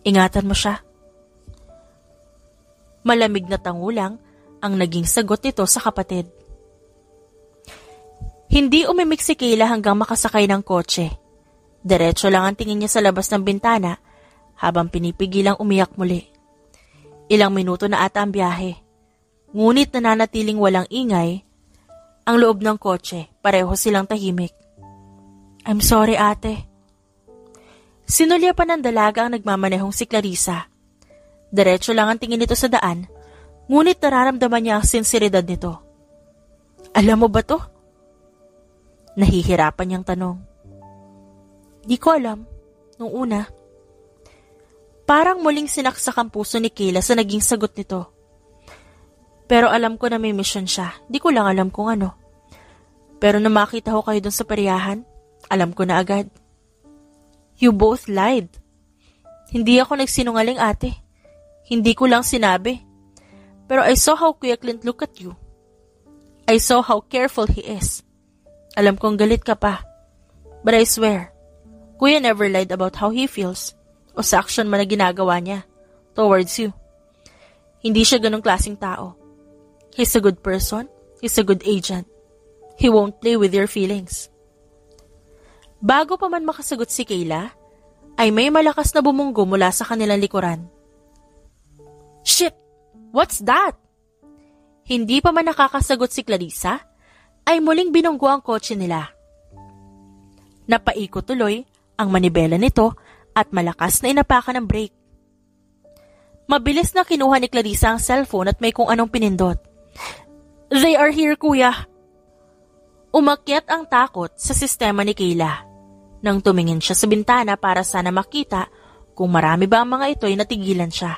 ingatan mo siya. Malamig na tangulang ang naging sagot nito sa kapatid. Hindi umimik si Kayla hanggang makasakay ng kotse. Diretso lang ang tingin niya sa labas ng bintana habang pinipigilang umiyak muli. Ilang minuto na ata ang biyahe. Ngunit nananatiling walang ingay ang loob ng kotse. Pareho silang tahimik. I'm sorry, ate. Sinulya pa ng dalaga ang nagmamanehong si Clarissa. Diretso lang ang tingin nito sa daan, ngunit nararamdaman niya ang sinseridad nito. Alam mo ba to? Nahihirapan niyang tanong. Di ko alam. Nung una. Parang muling sinaksak ang puso ni Kayla sa naging sagot nito. Pero alam ko na may mission siya. Di ko lang alam kung ano. Pero nang makita ko kayo dun sa periyahan, alam ko na agad. You both lied. Hindi ako nagsinungaling, ate. Hindi ko lang sinabi. Pero I saw how Kuya Clint look at you. I saw how careful he is. Alam kong galit ka pa. But I swear, Kuya never lied about how he feels o sa action man na ginagawa niya towards you. Hindi siya ganong klaseng tao. He's a good person. He's a good agent. He won't play with your feelings. Bago pa man makasagot si Kayla, ay may malakas na bumunggo mula sa kanilang likuran. Shit! What's that? Hindi pa man nakakasagot si Clarissa, ay muling binunggo ang kotse nila. Napaikot tuloy ang manibela nito at malakas na inapakan ng brake. Mabilis na kinuha ni Clarissa ang cellphone at may kung anong pinindot. They are here, kuya. Umakyat ang takot sa sistema ni Kayla. Nang tumingin siya sa bintana para sana makita kung marami ba ang mga ito ay natigilan siya.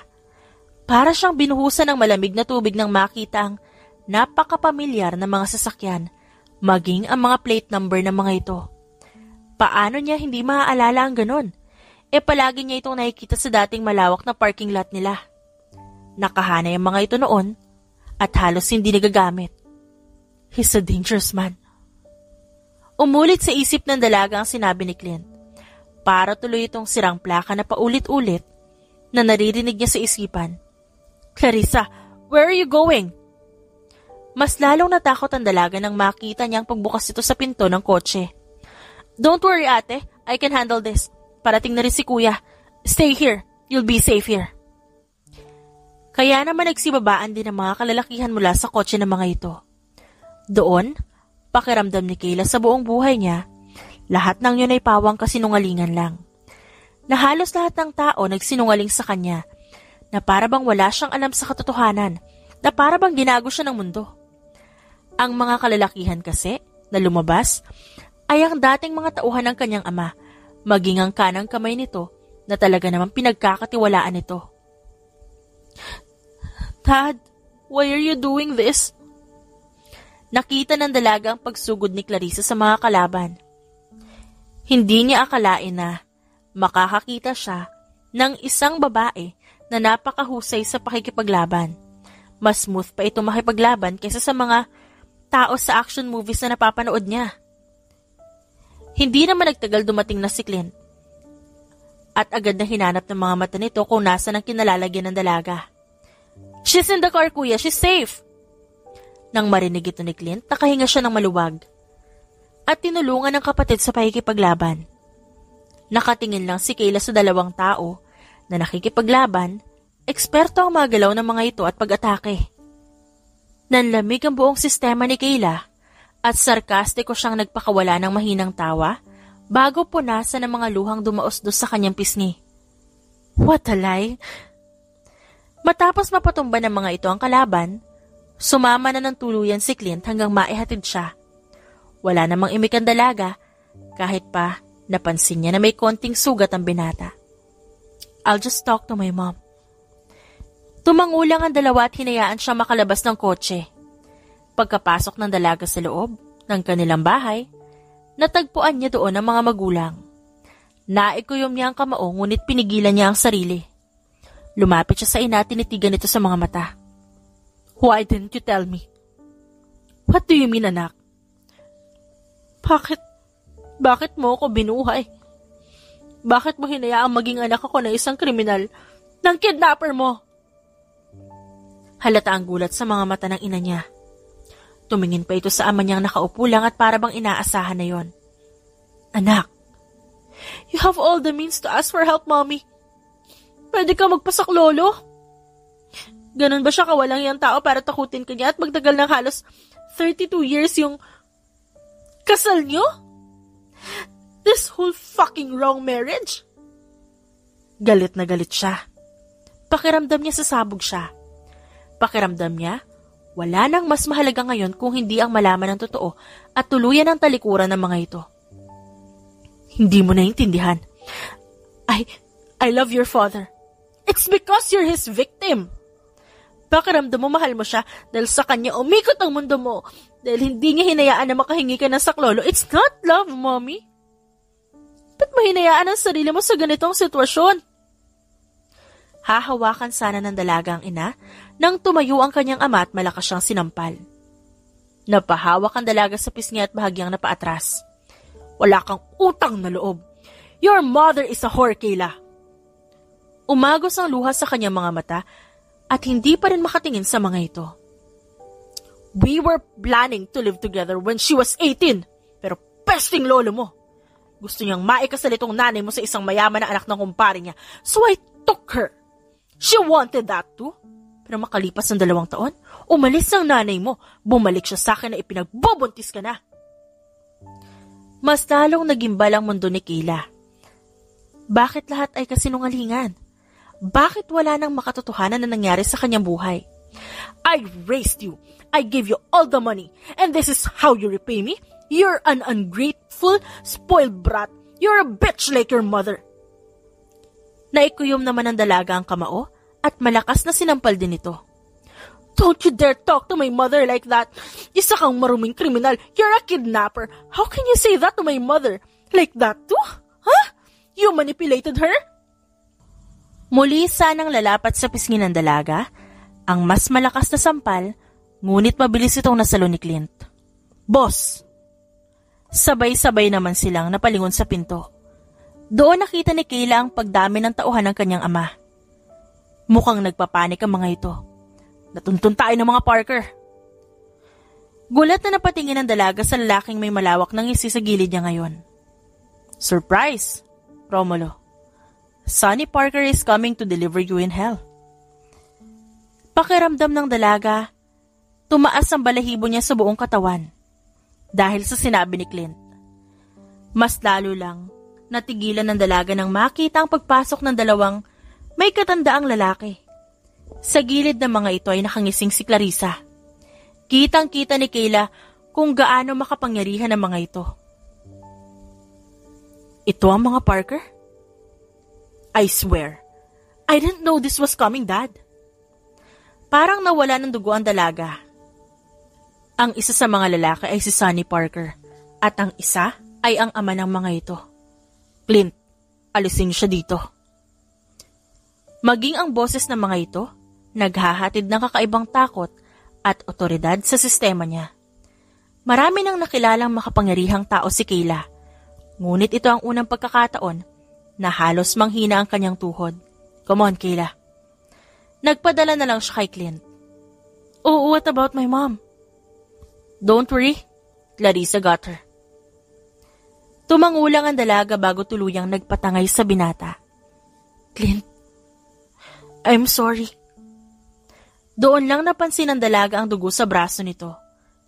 Para siyang binuhusan ng malamig na tubig nang makita ang napakapamilyar na mga sasakyan, maging ang mga plate number ng mga ito. Paano niya hindi maaalala ang ganon? Palagi niya itong nakikita sa dating malawak na parking lot nila. Nakahanay ang mga ito noon at halos hindi nagagamit. He's a dangerous man. Umulit sa isip ng dalaga ang sinabi ni Clint. Para tuloy itong sirang plaka na paulit-ulit na naririnig niya sa isipan. Clarissa, where are you going? Mas lalong natakot ang dalaga nang makita niyang pagbukas ito sa pinto ng kotse. Don't worry, ate. I can handle this. Parating na rin si kuya. Stay here. You'll be safe here. Kaya naman nagsibabaan din ang mga kalalakihan mula sa kotse ng mga ito. Doon, pakiramdam ni Kayla sa buong buhay niya, lahat ng yun ay pawang kasinungalingan lang. Na halos lahat ng tao nagsinungaling sa kanya, na parabang wala siyang alam sa katotohanan, na parabang ginago siya ng mundo. Ang mga kalalakihan kasi, na lumabas, ay ang dating mga tauhan ng kanyang ama, maging ang kanang kamay nito na talaga namang pinagkakatiwalaan nito. Dad, why are you doing this? Nakita ng dalaga ang pagsugod ni Clarissa sa mga kalaban. Hindi niya akalain na makakakita siya ng isang babae na napakahusay sa pakikipaglaban. Mas smooth pa ito makipaglaban kaysa sa mga tao sa action movies na napapanood niya. Hindi naman nagtagal dumating na si Clint. At agad na hinanap ng mga mata nito kung nasa ang kinalalagyan ng dalaga. She's in the car, kuya. She's safe. Nang marinig ito ni Clint, nakahinga siya ng maluwag. At tinulungan ng kapatid sa pakikipaglaban. Nakatingin lang si Kayla sa dalawang tao na nakikipaglaban, eksperto ang magalaw ng mga ito at pag-atake. Nanlamig ang buong sistema ni Kayla At sarkastiko siyang nagpakawala ng mahinang tawa bago punasan ng mga luhang dumaos-dos sa kanyang pisngi. What a lie! Matapos mapatumba ng mga ito ang kalaban, sumama na ng tuluyan si Clint hanggang maihatid siya. Wala namang imik ang dalaga, kahit pa napansin niya na may konting sugat ang binata. I'll just talk to my mom. Tumangulang ang dalawa at hinayaan siya makalabas ng kotse. Pagkapasok ng dalaga sa loob ng kanilang bahay, natagpuan niya doon ang mga magulang. Naikuyom niya ang kamao ngunit pinigilan niya ang sarili. Lumapit siya sa ina at tinitigan ito sa mga mata. Why didn't you tell me? What do you mean, anak? Bakit mo ako binuhay? Bakit mo hinayaang maging anak ako na isang kriminal ng kidnapper mo? Halata ang gulat sa mga mata ng ina niya. Tumingin pa ito sa ama niyang nakaupo lang at para bang inaasahan na yon. Anak, you have all the means to ask for help, mommy. Pwede ka magpasaklolo? Ganon ba siya kawalang yang tao para takutin ka niya at magtagal ng halos 32 years yung kasal niyo? This whole fucking wrong marriage? Galit na galit siya. Pakiramdam niya sasabog siya. Pakiramdam niya, wala nang mas mahalaga ngayon kung hindi ang malaman ng totoo at tuluyan ang talikuran ng mga ito. Hindi mo naintindihan. I love your father. It's because you're his victim. Pakiramdam mo mahal mo siya dahil sa kanya umikot ang mundo mo dahil hindi niya hinayaan na makahingi ka ng saklolo. It's not love, mommy. Ba't mo hinayaan ang sarili mo sa ganitong sitwasyon? Hahawakan sana ng dalaga ang ina nang tumayo ang kanyang ama at malakas siyang sinampal. Napahawak ang dalaga sa pisngi at bahagyang napaatras. Wala kang utang na loob. Your mother is a whore, Kayla. Umagos ang luha sa kanyang mga mata at hindi pa rin makatingin sa mga ito. We were planning to live together when she was 18, pero pesting lolo mo. Gusto niyang maikasal itong nanay mo sa isang mayaman na anak ng kumpare niya, so I took her. She wanted that too. Pero makalipas ng 2 taon, umalis ang nanay mo. Bumalik siya sa akin na ipinagbubuntis ka na. Mas lalong nagimbal ang mundo ni Kayla. Bakit lahat ay kasinungalingan? Bakit wala nang makatotohanan na nangyari sa kanyang buhay? I raised you. I gave you all the money. And this is how you repay me? You're an ungrateful, spoiled brat. You're a bitch like your mother. Naikuyom naman ng dalaga ang kamao at malakas na sinampal din ito. Don't you dare talk to my mother like that. Isa kang maruming kriminal. You're a kidnapper. How can you say that to my mother? Like that too? Huh? You manipulated her? Muli sanang lalapat sa pisngi ng dalaga, ang mas malakas na sampal, ngunit mabilis itong nasalo ni Clint. Boss! Sabay-sabay naman silang napalingon sa pinto. Doon nakita ni Kayla ang pagdami ng tauhan ng kanyang ama. Mukhang nagpapanik ang mga ito. Natuntun tayo ng mga Parker. Gulat na napatingin ang dalaga sa lalaking may malawak ng ngisi sa gilid niya ngayon. Surprise, Romulo. Sonny Parker is coming to deliver you in hell. Pakiramdam ng dalaga, tumaas ang balahibo niya sa buong katawan dahil sa sinabi ni Clint. Mas lalo lang, natigilan ng dalaga nang makita ang pagpasok ng 2 may katandaang lalaki. Sa gilid ng mga ito ay nakangising si Clarissa. Kitang-kita ni Kayla kung gaano makapangyarihan ang mga ito. Ito ang mga Parker? I swear, I didn't know this was coming, Dad. Parang nawala ng dugo ang dalaga. Ang isa sa mga lalaki ay si Sonny Parker at ang isa ay ang ama ng mga ito. Clint, alisin siya dito. Maging ang boses ng mga ito, naghahatid ng kakaibang takot at otoridad sa sistema niya. Marami nang nakilalang makapangyarihang tao si Kayla, ngunit ito ang unang pagkakataon na halos manghina ang kanyang tuhod. Come on, Kayla. Nagpadala na lang siya kay Clint. Oh, what about my mom? Don't worry, Clarissa got her. Tumangulang ang dalaga bago tuluyang nagpatangay sa binata. Clint, I'm sorry. Doon lang napansin ng dalaga ang dugo sa braso nito.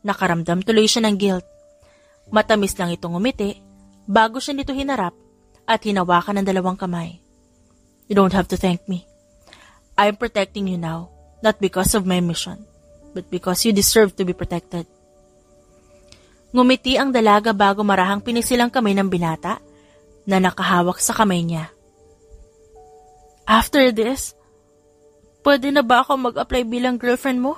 Nakaramdam tuloy siya ng guilt. Matamis lang itong ngumiti bago siya nito hinarap at hinawakan ng dalawang kamay. You don't have to thank me. I'm protecting you now, not because of my mission, but because you deserve to be protected. Ngumiti ang dalaga bago marahang pinisilang kamay ng binata na nakahawak sa kamay niya. After this, pwede na ba ako mag-apply bilang girlfriend mo?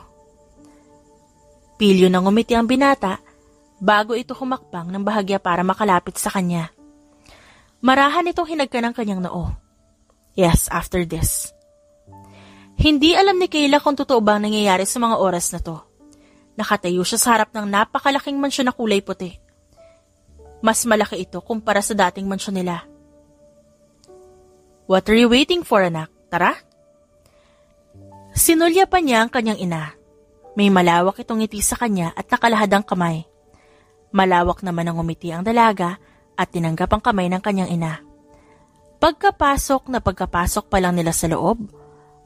Pilyo na ngumiti ang binata bago ito humakbang ng bahagya para makalapit sa kanya. Marahan itong hinagka ng kanyang noo. Yes, after this. Hindi alam ni Kayla kung totoo bang nangyayari sa mga oras na to. Nakatayo siya sa harap ng napakalaking mansyon na kulay puti. Mas malaki ito kumpara sa dating mansyon nila. What are you waiting for, anak? Tara? Sinulya pa niya ang kanyang ina. May malawak itong ngiti sa kanya at nakalahadang kamay. Malawak naman ang ngumiti ang dalaga at tinanggap ang kamay ng kanyang ina. Pagkapasok pa lang nila sa loob,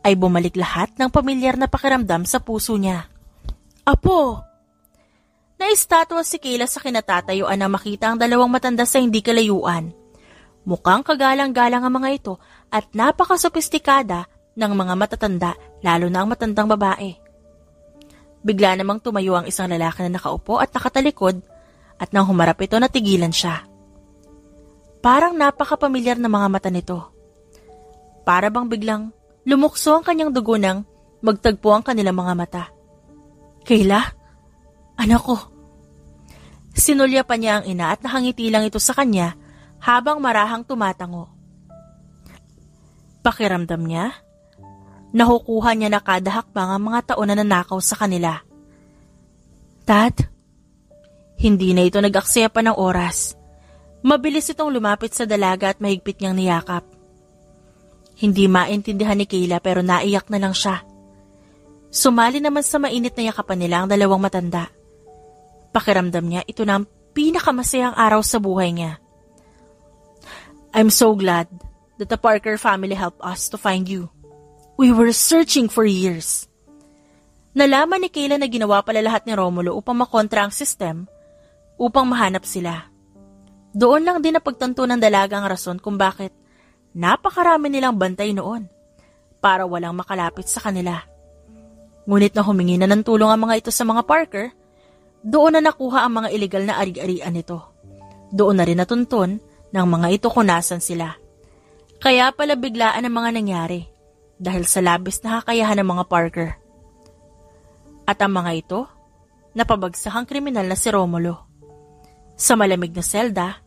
ay bumalik lahat ng pamilyar na pakiramdam sa puso niya. Apo! Naistatwa si Kayla sa kinatatayuan na makita ang dalawang matanda sa hindi kalayuan. Mukhang kagalang-galang ang mga ito at napakasophistikada ng mga matatanda, lalo na ang matandang babae. Bigla namang tumayo ang isang lalaki na nakaupo at nakatalikod at nang humarap ito natigilan siya. Parang napakapamilyar na mga mata nito. Para bang biglang lumukso ang kanyang dugo nang magtagpo ang kanilang mga mata. Kayla? Anak ko. Sinulya pa niya ang ina at nakangiti lang ito sa kanya habang marahang tumatango. Pakiramdam niya, nakukuha niya na kada hakbang ang mga taon na nanakaw sa kanila. Dad, hindi na ito nag-aksaya pa ng oras. Mabilis itong lumapit sa dalaga at mahigpit niyang niyakap. Hindi maintindihan ni Kayla pero naiyak na lang siya. Sumali naman sa mainit na yakapan nila ang dalawang matanda. Pakiramdam niya ito na ang pinakamasayang araw sa buhay niya. I'm so glad that the Parker family helped us to find you. We were searching for years. Nalaman ni Kayla na ginawa pala lahat ni Romulo upang makontra ang system upang mahanap sila. Doon lang din napagtanto ng dalaga ang rason kung bakit napakarami nilang bantay noon para walang makalapit sa kanila. Ngunit na humingi na ng tulong ang mga ito sa mga Parker, doon na nakuha ang mga ilegal na arig-arian nito. Doon na rin natuntun ng mga ito kung nasan sila. Kaya pala biglaan ang mga nangyari dahil sa labis na kakayahan ng mga Parker. At ang mga ito, napabagsakang kriminal na si Romulo. Sa malamig na selda,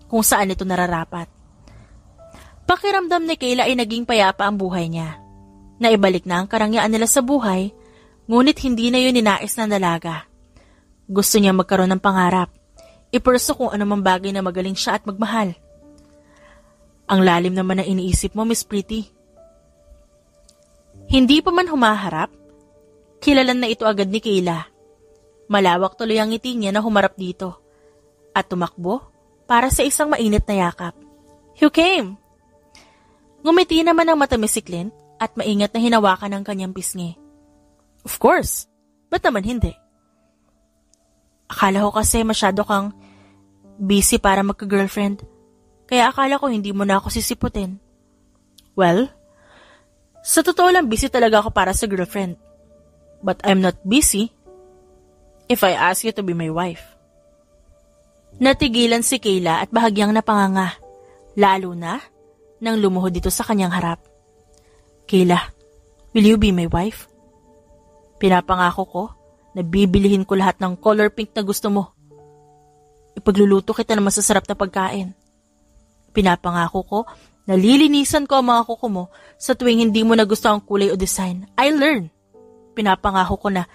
kung saan ito nararapat. Pakiramdam ni Kayla ay naging payapa ang buhay niya. Naibalik na ang karangyaan nila sa buhay, ngunit hindi na yun ninais ng dalaga. Gusto niya magkaroon ng pangarap, ipurso kung anumang bagay na magaling siya at magmahal. Ang lalim naman na iniisip mo, Miss Pretty. Hindi pa man humaharap, kilalan na ito agad ni Kayla. Malawak tuloy ang ngiti niya na humarap dito at tumakbo para sa isang mainit na yakap. You came! Ngumiti naman ang matamis si Clint at maingat na hinawakan ang kanyang pisngi. Of course, ba't naman hindi? Akala ko kasi masyado kang busy para magka-girlfriend, kaya akala ko hindi mo na ako sisiputin. Well, sa totoo lang busy talaga ako para sa girlfriend. But I'm not busy if I ask you to be my wife. Natigilan si Kayla at bahagyang napanganga, lalo na nang lumuhod dito sa kanyang harap. Kayla, will you be my wife? Pinapangako ko na bibilihin ko lahat ng color pink na gusto mo. Ipagluluto kita ng masasarap na pagkain. Pinapangako ko na lilinisan ko ang mga kuko mo sa tuwing hindi mo na gusto ang kulay o design. I'll learn. Pinapangako ko na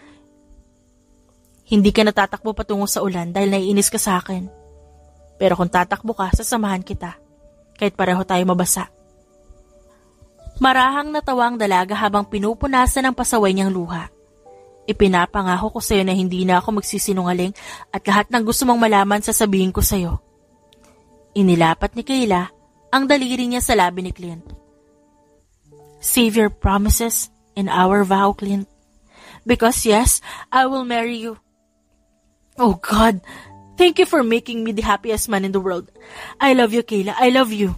hindi ka natatakbo patungo sa ulan dahil naiinis ka sa akin. Pero kung tatakbo ka, sasamahan kita. Kahit pareho tayo mabasa. Marahang natawa ang dalaga habang pinupunasan ng pasaway niyang luha. Ipinapangako ko sa'yo na hindi na ako magsisinungaling at lahat ng gusto mong malaman sasabihin ko sa'yo. Inilapat ni Kayla ang daliri niya sa labi ni Clint. Save your promises and our vow, Clint. Because yes, I will marry you. Oh God, thank you for making me the happiest man in the world. I love you, Kayla. I love you.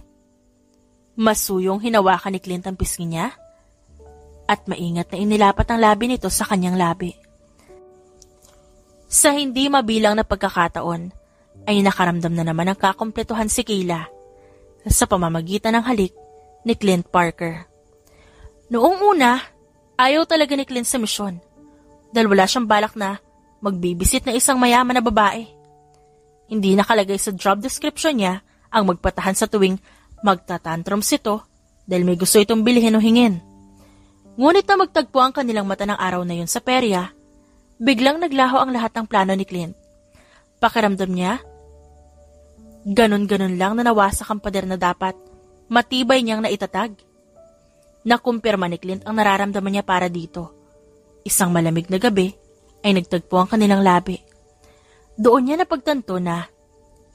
Masuyong hinawakan ni Clint ang pisngi niya at maingat na inilapat ang labi nito sa kanyang labi. Sa hindi mabilang na pagkakataon, ay nakaramdam na naman ng kakumpletuhan si Kayla sa pamamagitan ng halik ni Clint Parker. Noong una, ayaw talaga ni Clint sa misyon dahil wala siyang balak na magbibisit na isang mayaman na babae. Hindi nakalagay sa job description niya ang magpatahan sa tuwing magtatantrums ito dahil may gusto itong bilhin o hingin. Ngunit na magtagpo ang kanilang mata ng araw na yun sa perya, biglang naglaho ang lahat ng plano ni Clint. Pakiramdam niya, ganon-ganon lang na nawasak ang pader na dapat matibay niyang naitatag. Nakumpirma ni Clint ang nararamdaman niya para dito. Isang malamig na gabi ay nagtagpo ang kanilang labi. Doon niya napagtanto na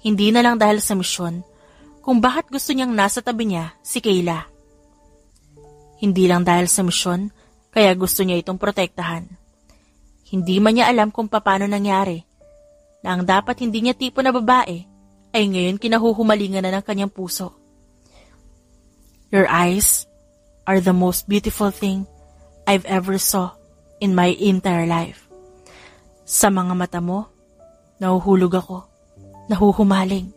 hindi na lang dahil sa misyon kung bakit gusto niyang nasa tabi niya si Kayla. Hindi lang dahil sa misyon kaya gusto niya itong protektahan. Hindi man niya alam kung paano nangyari na ang dapat hindi niya tipo na babae ay ngayon kinahuhumalingan na ng kanyang puso. Your eyes are the most beautiful thing I've ever saw in my entire life. Sa mga mata mo, nahuhulog ako, nahuhumaling.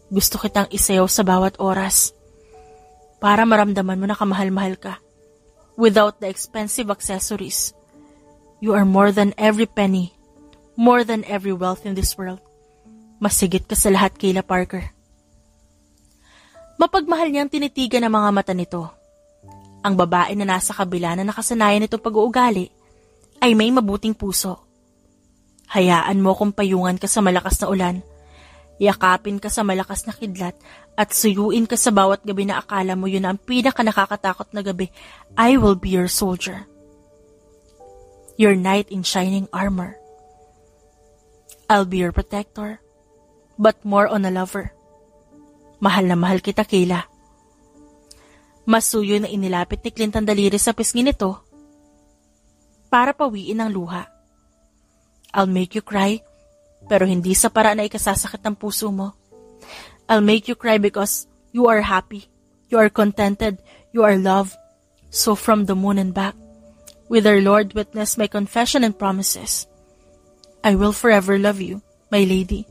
Gusto kitang isayaw sa bawat oras para maramdaman mo na kamahal-mahal ka without the expensive accessories. You are more than every penny, more than every wealth in this world. Masigit ka sa lahat, Kayla Parker. Mapagmahal niyang tinitigan ang mga mata nito. Ang babae na nasa kabila na nakasanayan nitong pag-uugali ay may mabuting puso. Hayaan mo kung payungan ka sa malakas na ulan, yakapin ka sa malakas na kidlat at suyuin ka sa bawat gabi na akala mo yun ang pinaka-nakakatakot na gabi. I will be your soldier. Your knight in shining armor. I'll be your protector, but more on a lover. Mahal na mahal kita, Kayla. Masuyo na inilapit ni Clint ang daliri sa pisngi nito para pawiin ang luha. I'll make you cry, pero hindi sa paraan na ikasasakit ang puso mo. I'll make you cry because you are happy, you are contented, you are loved. So from the moon and back, with our Lord witness my confession and promises, I will forever love you, my lady,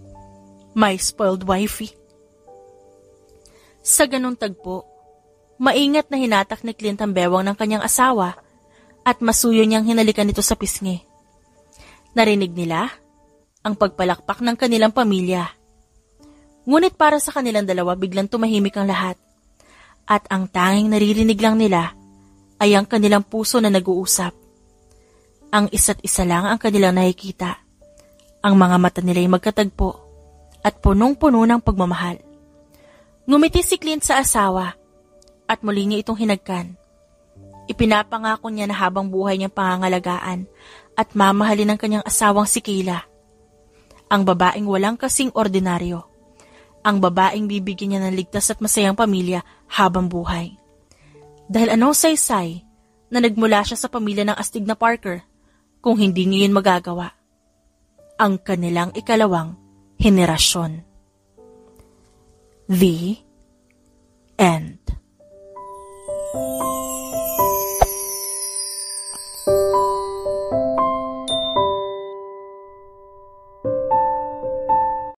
my spoiled wifey. Sa ganung tagpo, maingat na hinatak ni Clint ang bewang ng kanyang asawa at masuyo niyang hinalikan ito sa pisngi. Narinig nila ang pagpalakpak ng kanilang pamilya. Ngunit para sa kanilang dalawa biglang tumahimik ang lahat at ang tanging naririnig lang nila ay ang kanilang puso na nag-uusap. Ang isa't isa lang ang kanilang nakikita. Ang mga mata nila ay magkatagpo at punong-puno ng pagmamahal. Ngumiti si Clint sa asawa at muli niya itong hinagkan. Ipinapangako niya na habang buhay niyang pangangalagaan at mamahalin ng kanyang asawang si Kayla. Ang babaeng walang kasing ordinaryo. Ang babaeng bibigyan niya ng ligtas at masayang pamilya habang buhay. Dahil anong saysay na nagmula siya sa pamilya ng astig na Parker kung hindi niya yun magagawa. Ang kanilang ikalawang henerasyon. The End.